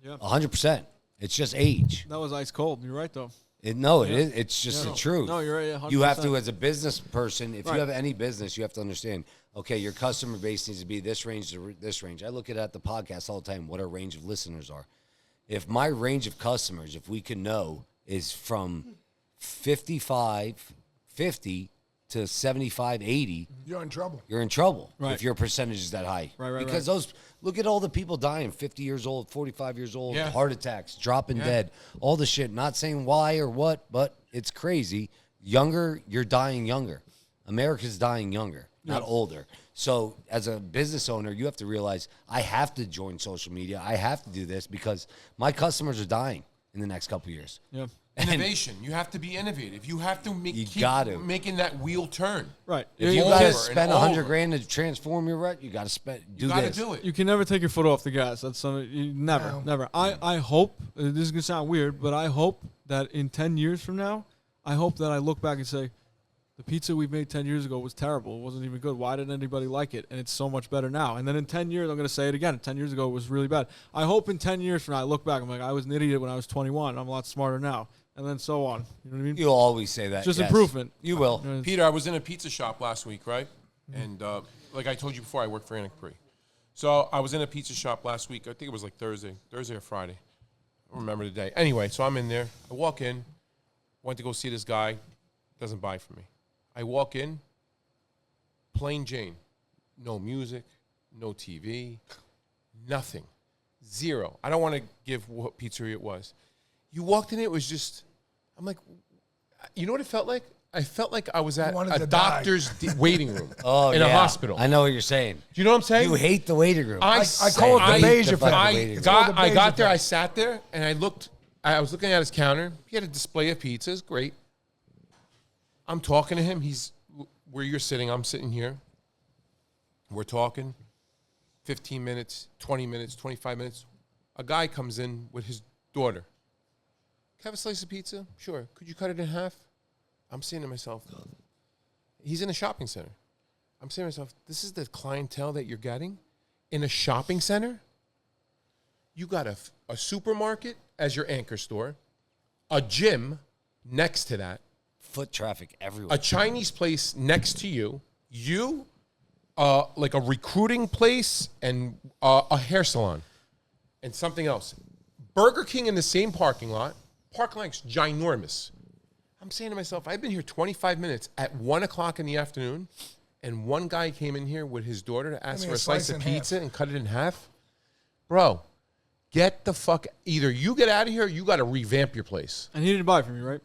Yeah. 100%. It's just age. That was ice cold. You're right, though. It is. It's just the truth. No, you're right. 100%. You have to, as a business person, if you have any business, you have to understand, okay, your customer base needs to be this range to this range. I look at the podcast all the time, what our range of listeners are. If my range of customers, if we can know, is from 50 to 75, 80, You're in trouble. you're in trouble Right. if your percentage is that high. Right, because look at all the people dying, 50 years old, 45 years old, Yeah. heart attacks, dropping dead, all the shit. Not saying why or what, but it's crazy. Younger, you're dying younger. America's dying younger, not older. So as a business owner, you have to realize I have to join social media. I have to do this because my customers are dying in the next couple of years. Yeah. Innovation. You have to be innovative. You have to keep gotta. making that wheel turn. Right. If you Over got to and spend over. $100 grand to transform your rut, you got to You got to this. do it. You can never take your foot off the gas. That's something you never. I hope, this is going to sound weird, but I hope that in 10 years from now, I hope that I look back and say, the pizza we made 10 years ago was terrible. It wasn't even good. Why didn't anybody like it? And it's so much better now. And then in 10 years, I'm going to say it again. 10 years ago, it was really bad. I hope in 10 years from now, I look back, I'm like, I was an idiot when I was 21. I'm a lot smarter now. And then so on. You know what I mean? You'll always say that. Just yes. improvement. You will. Peter, I was in a pizza shop last week, right? And like I told you before, I work for Annick Brie. So I was in a pizza shop last week. I think it was like Thursday or Friday. I don't remember the day. Anyway, so I'm in there. I walk in, went to go see this guy. Doesn't buy from me. I walk in, plain Jane. No music, no TV, nothing. Zero. I don't want to give what pizzeria it was. You walked in, it was just, I'm like, you know what it felt like? I felt like I was at a doctor's waiting room in a hospital. I know what you're saying. Do you know what I'm saying? You hate the waiting room. I call it the beige effect. I got there, I sat there, and I was looking at his counter. He had a display of pizzas, great. I'm talking to him. He's where you're sitting. I'm sitting here. We're talking 15 minutes, 20 minutes, 25 minutes. A guy comes in with his daughter. Can I have a slice of pizza? Sure. Could you cut it in half? I'm saying to myself, he's in a shopping center. I'm saying to myself, this is the clientele that you're getting in a shopping center? You got a supermarket as your anchor store, a gym next to that, Foot traffic everywhere. a Chinese place next to you, like a recruiting place and a hair salon and something else. Burger King in the same parking lot. Parking lot's ginormous. I'm saying to myself, I've been here 25 minutes at 1 o'clock in the afternoon, and one guy came in here with his daughter to ask for a slice of pizza and cut it in half. Bro, get the fuck, either you get out of here or you got to revamp your place. And he didn't buy from you, right?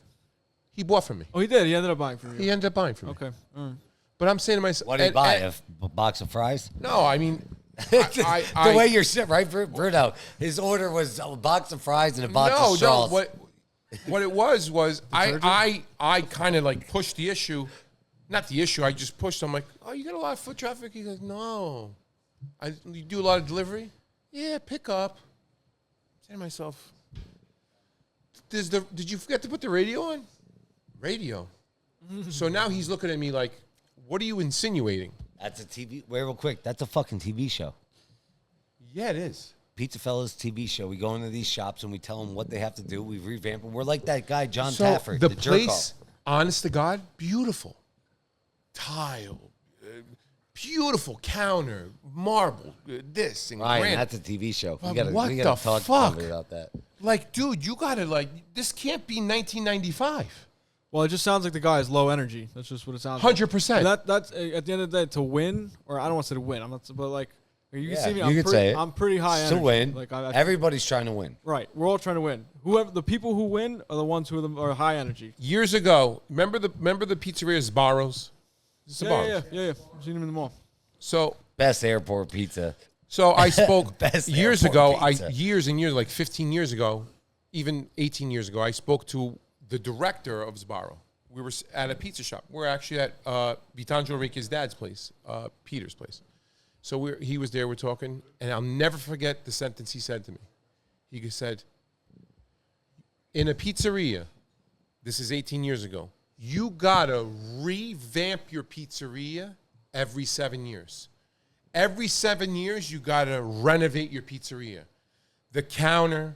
He bought from me. Oh, he did. He ended up buying from you. He ended up buying from me. Okay. All right. But I'm saying to myself, What did he buy? A box of fries? No, I mean, The way you're sitting, right, Bruno? His order was a box of fries and a box of straws. No, what it was I kind of like pushed the issue. Not the issue, I just pushed. I'm like, oh, you got a lot of foot traffic? He goes, no. You do a lot of delivery? Yeah, pick up. I'm saying to myself, did you forget to put the radio on? Radio. So now he's looking at me like, what are you insinuating? That's a TV. Wait, real quick. That's a fucking TV show. Yeah, it is. PizzaFellas TV show. We go into these shops and we tell them what they have to do. We revamp them. We're like that guy, John So Tafford, the jerk off. place, honest to God, beautiful. Tile, beautiful counter, marble, this and Ryan, granite. that's a TV show. But We gotta what talk the to fuck? somebody about that. Like, dude, you gotta this can't be 1995. Well, it just sounds like the guy is low energy. That's just what it sounds like. 100%. That's at the end of the day, to win, or I don't want to say to win. I'm not, but like, you can see me. you could say it. I'm pretty high energy. To win. Like, Everybody's trying to win. right. We're all trying to win. Whoever the people who win are the ones who are high energy. Years ago, remember the pizzeria Sbarro's? Yeah. I've seen them in the mall. So Best airport pizza. I spoke Best years airport ago. pizza. Years and years, like 15 years ago, even 18 years ago, I spoke to the director of Sbarro. We were at a pizza shop. We're actually at Vitangelo Ricci's dad's place, Peter's place. So he was there, we're talking, and I'll never forget the sentence he said to me. He said, in a pizzeria, this is 18 years ago, you gotta revamp your pizzeria every 7 years. Every 7 years, you gotta renovate your pizzeria. The counter,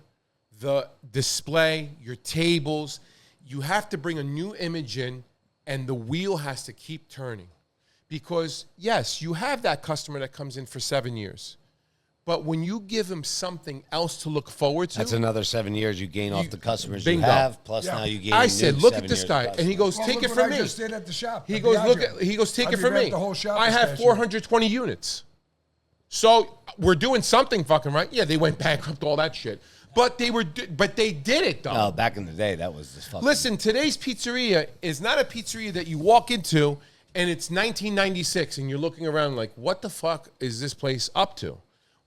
the display, your tables. You have to bring a new image in, and the wheel has to keep turning. Because, yes, you have that customer that comes in for 7 years. But when you give them something else to look forward to, That's another 7 years you gain off the customers bingo. you have. Plus now you gain. I said, look at new this 7 guy, years and he goes, Well, take look it what from I me. just did at the shop. He at goes, look Diageo. at. He goes, take I it from revamped me. the whole shop I this have past year. 420 units. So we're doing something fucking right. Yeah, they went bankrupt, all that shit. But they did it though. No, back in the day, that was just fucking. Listen, today's pizzeria is not a pizzeria that you walk into and it's 1996 and you're looking around like, what the fuck is this place up to?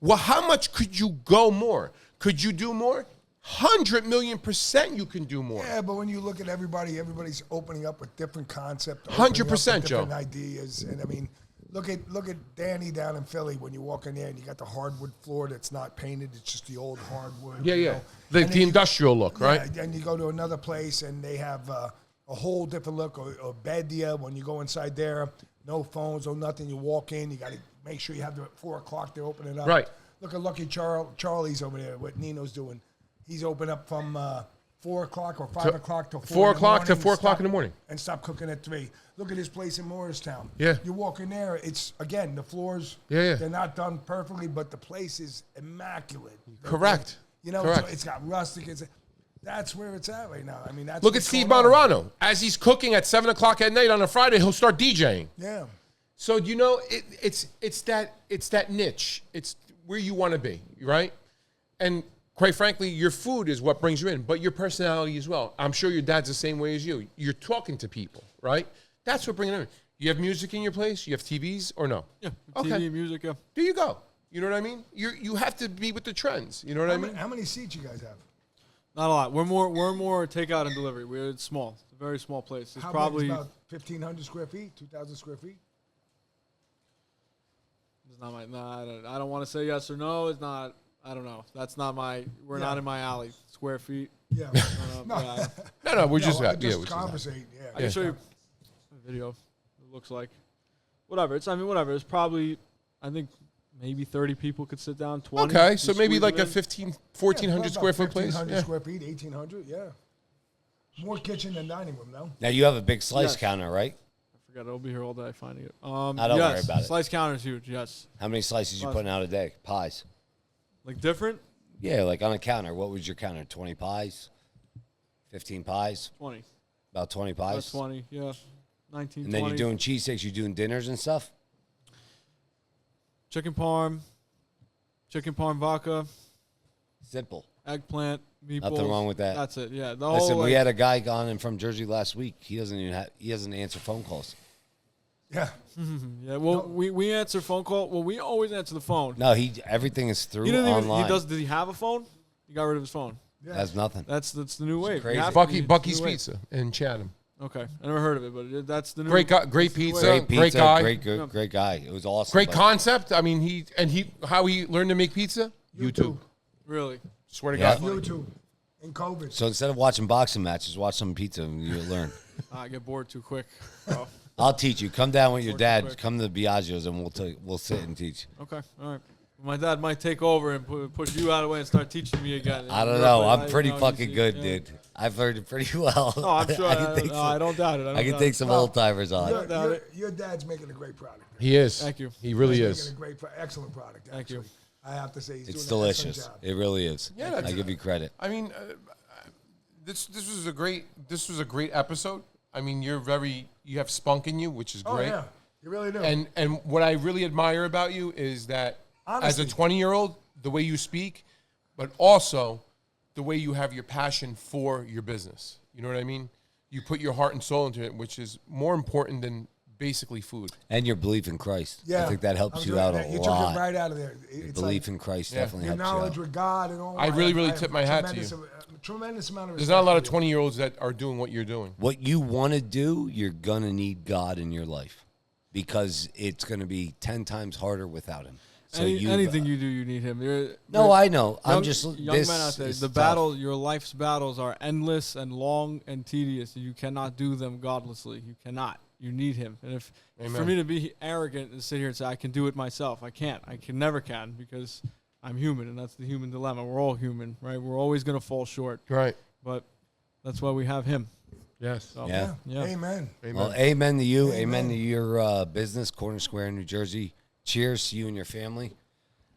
Well, how much could you go more? Could you do more? 100,000,000% you can do more. Yeah, but when you look at everybody's opening up with different concepts. 100%, Joe. Different ideas, and I mean, look at Danny down in Philly when you walk in there and you got the hardwood floor that's not painted; it's just the old hardwood. Yeah, you yeah. know? The And then you- industrial look, right? Yeah, and you go to another place and they have a whole different look. Or Bedia, when you go inside there, no phones, no nothing. You walk in, you got to make sure you have the 4 o'clock. They're opening up. Right. Look at Lucky Charlie's over there. What Nino's doing. He's open up from 4 o'clock or 5 o'clock till 4 o'clock to 4 and o'clock stop- in the morning. and stop cooking at 3. Look at his place in Morristown. Yeah. You walk in there, it's, again, the floors, Yeah. they're not done perfectly, but the place is immaculate. Correct. You know, Correct. so it's got rustic. That's where it's at right now. I mean, that's Look at what's Steve going on. Monterano. As he's cooking at 7 o'clock at night on a Friday, he'll start DJing. Yeah. So you know, it's that niche. It's where you want to be, right? And quite frankly, your food is what brings you in, but your personality as well. I'm sure your dad's the same way as you. You're talking to people, right? That's what brings them in. You have music in your place? You have TVs or no? Yeah, Okay. TV, music, yeah. There you go. You know what I mean? You have to be with the trends. You know what I mean? How many seats you guys have? Not a lot. We're more takeout and delivery. It's small. It's a very small place. It's How probably big? About 1,500 square feet, 2,000 square feet. it's not my. I don't want to say yes or no. It's not. I don't know. That's not my. We're not in my alley. Square feet. Yeah. Yeah. No, we're just I yeah, just we're just- conversate. Yeah. I can show you a video. It looks like whatever. Whatever. It's probably. I think maybe 30 people could sit down. 20. Okay, so You maybe squeeze like it a in. 1,400 square foot place. 1,500 Yeah. square feet, 1,800. Yeah. More kitchen than dining room, no? Now you have a big slice Yes. counter, right? I forgot. I'll be here all day finding it. don't yes, worry about it. Slice counter is huge. Yes. How many slices you putting out a day? Pies. Like different. Yeah, like on a counter. What was your counter? 20 pies? 15 pies? 20. About 20 pies? That's 20. Yeah. 19. And then 20. you're doing cheesesteaks, you're doing dinners and stuff? chicken parm vodka, Simple. eggplant, meatballs. Nothing wrong with that. That's it. Yeah. The Listen, whole, we like- had a guy gone in from Jersey last week. He doesn't answer phone calls. Yeah. Yeah. Well, we answer phone call. Well, we always answer the phone. No, everything is through He didn't even. online. Did he have a phone? He got rid of his phone. That's nothing. That's the new wave. crazy. You have to- it's the Bucky's new wave. Pizza in Chatham. Okay, I never heard of it, but that's the new. Great guy, great that's the new pizza. wave. Great Great pizza, guy. great guy. It was awesome. Great but concept. I mean, how he learned to make pizza? YouTube. Really. Swear to Yeah. God. YouTube. In COVID. So instead of watching boxing matches, watch some pizza and you'll learn. I get bored too quick. Oh, I'll teach you. Come down with your dad. quick. Come to the Biaggios and we'll sit and teach. okay, all right. My dad might take over and push you out of the way and start teaching me again. I don't know. I'm pretty fucking good, dude. I've learned it pretty well. Oh, I'm sure. I don't doubt it. I can take some old timers on. Your dad's making a great product. He is. Thank you. He really He's is. making a excellent product. Thank you. actually. I have to say, he's It's doing an excellent delicious. job. It really is. Yeah, I give you credit. I mean, this was a great episode. I mean, you have spunk in you, which is Oh, great. yeah. You really do. And what I really admire about you is that Honesty. as a 20-year-old, the way you speak, but also the way you have your passion for your business. You know what I mean? You put your heart and soul into it, which is more important than basically food. And your belief in Christ. yeah. I think that I helps was you gonna- out a You lot. took it right out of there. Your It's belief like in Christ Yeah. definitely your helps you knowledge out. with God and all. I really have tip my hat to you. Tremendous amount of There's respect not a lot of for you. 20-year-olds that are doing what you're doing. What you want to do, you're going to need God in your life because it's going to be 10 times harder without him. So Anything you do, you need him. No, I know. I'm Young- just young this men out there. is The tough. battle, your life's battles are endless and long and tedious. You cannot do them godlessly. You cannot. You need him. And if for Amen. me to be arrogant and sit here and say I can do it myself, I can't. Never can because I'm human, and that's the human dilemma. We're all human, right? We're always going to fall short, Right. but that's why we have him. Yes. So, Yeah. yeah. Amen. Well, amen to you. Amen to your business, Corner Square in New Jersey. Cheers to you and your family.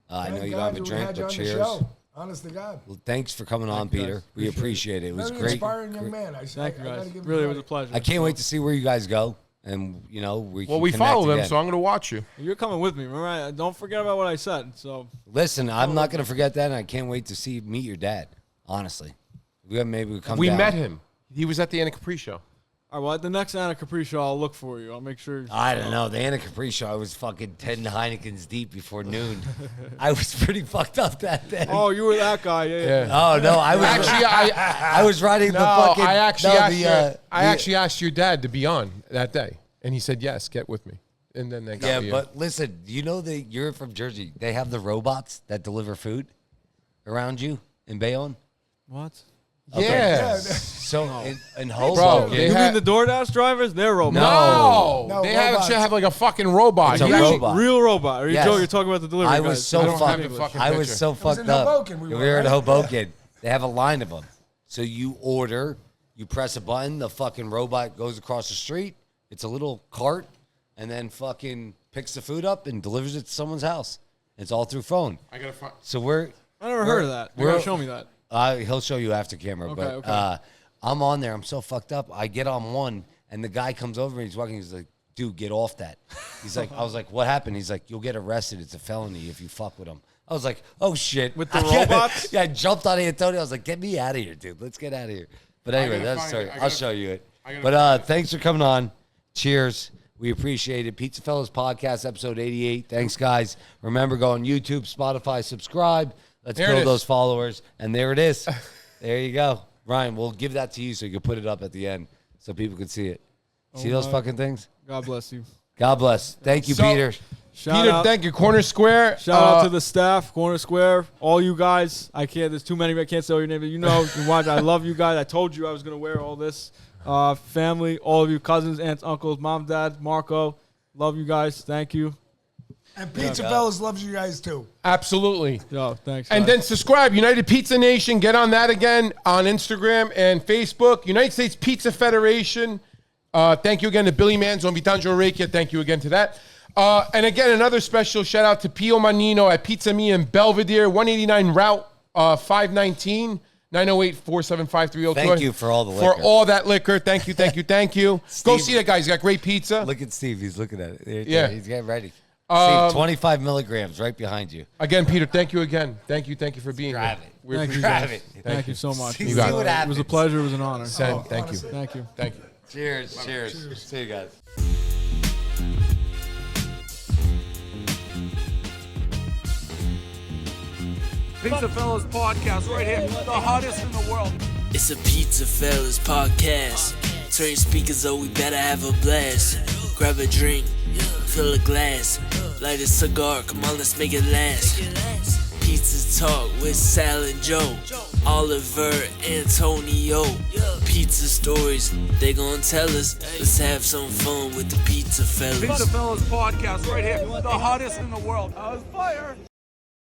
I know you don't have a drink, but cheers. Honest to God. Well, thanks for coming on, Peter. We appreciate it. It was Very great. inspiring young man. Thank you, guys. Really, it was a pleasure. I can't wait to see where you guys go, and we we follow them, so I'm going to watch you. You're coming with me. Remember, don't forget about what I said. So listen, I'm not going to forget that, and I can't wait to meet your dad. Honestly, maybe we come. We down. met him. He was at the Anna Capri show. All right, well, at the next Anna Capri show, I'll look for you. I'll make sure. I don't know. The Anna Capri show, I was fucking 10 Heinekens deep before noon. I was pretty fucked up that day. Oh, you were that guy. Yeah. Oh, no. I was Actually, I was riding the fucking... I actually asked your dad to be on that day, and he said, yes, get with me. And then they got me but listen, you know you're from Jersey. They have the robots that deliver food around you in Bayonne? What? Okay. Yeah. So in Bro, Hoboken... You mean the DoorDash drivers? They're robots. No, No, they robots. have like a fucking robot. It's a He actually- robot. Real robot. Or Yes. you're talking about the delivery I guys. was so I don't have fucked the fucking I was picture. so was fucked in up. Hoboken we We were, were in right? Hoboken. They have a line of them. So you order, you press a button, the fucking robot goes across the street. It's a little cart, and then fucking picks the food up and delivers it to someone's house. It's all through phone. I gotta find. So we're... I never heard of that. You gotta show me that. He'll show you after camera. Okay, but okay. I'm on there. I'm so fucked up. I get on one, and the guy comes over and he's walking. He's like, dude, get off that. He's like, I was like, what happened? He's like, you'll get arrested. It's a felony if you fuck with him. I was like, oh, shit. With the robots? Yeah, I jumped on Antonio. I was like, get me out of here, dude. Let's get out of here. But anyway, gotta that's find story. it. I'll show you it. I gotta But thanks for coming on. Cheers. We appreciate it. PizzaFellas Podcast, episode 88. Thanks, guys. Remember, go on YouTube, Spotify, subscribe. Let's There it build is. those followers. And there it is. There you go. Ryan, we'll give that to you so you can put it up at the end so people can see it. See those fucking things? God bless you. God bless. Thank you, So- Peter. Shout Peter, out. thank you. Corner Square. Shout out to the staff, Corner Square, all you guys. I can't. There's too many. I can't say all your name, but you know, you watch. I love you guys. I told you I was gonna wear all this. Family, all of you, cousins, aunts, uncles, mom, dad, Marco. Love you guys. Thank you. And PizzaFellas loves you guys too. Absolutely. Yo, thanks. And guys. then subscribe, United Pizza Nation. Get on that again on Instagram and Facebook. United States Pizza Federation. Thank you again to Billy Manzo and Vitanjo Rekia. Thank you again to that. And again, another special shout out to Pio Manino at Pizza Me in Belvedere, 189 Route 519, 908-475-3002. Thank you for all the liquor. For all that liquor. Thank you, thank you, thank you. Go Steve- see that guy. He's got great pizza. Look at Steve. He's looking at it. There, Yeah. He's getting ready. Steve, 25 milligrams right behind you. Again, Peter, thank you again. Thank you for being Grab here. it. We Thank you, appreciate Grab guys. it. Thank you so much. See got it. what It happens. was a pleasure. It was an honor. Thank you. Thank you. Thank you. Cheers. Cheers. See you guys. PizzaFellas Podcast right here. The hottest in the world. It's a PizzaFellas podcast. Turn your speakers up, we better have a blast. Grab a drink, fill a glass. Light a cigar, come on, let's make it last. Pizza Talk with Sal and Joe. Oliver, Antonio. Pizza stories, they gon' tell us. Let's have some fun with the PizzaFellas. PizzaFellas Podcast right here. The hottest in the world. How's fire?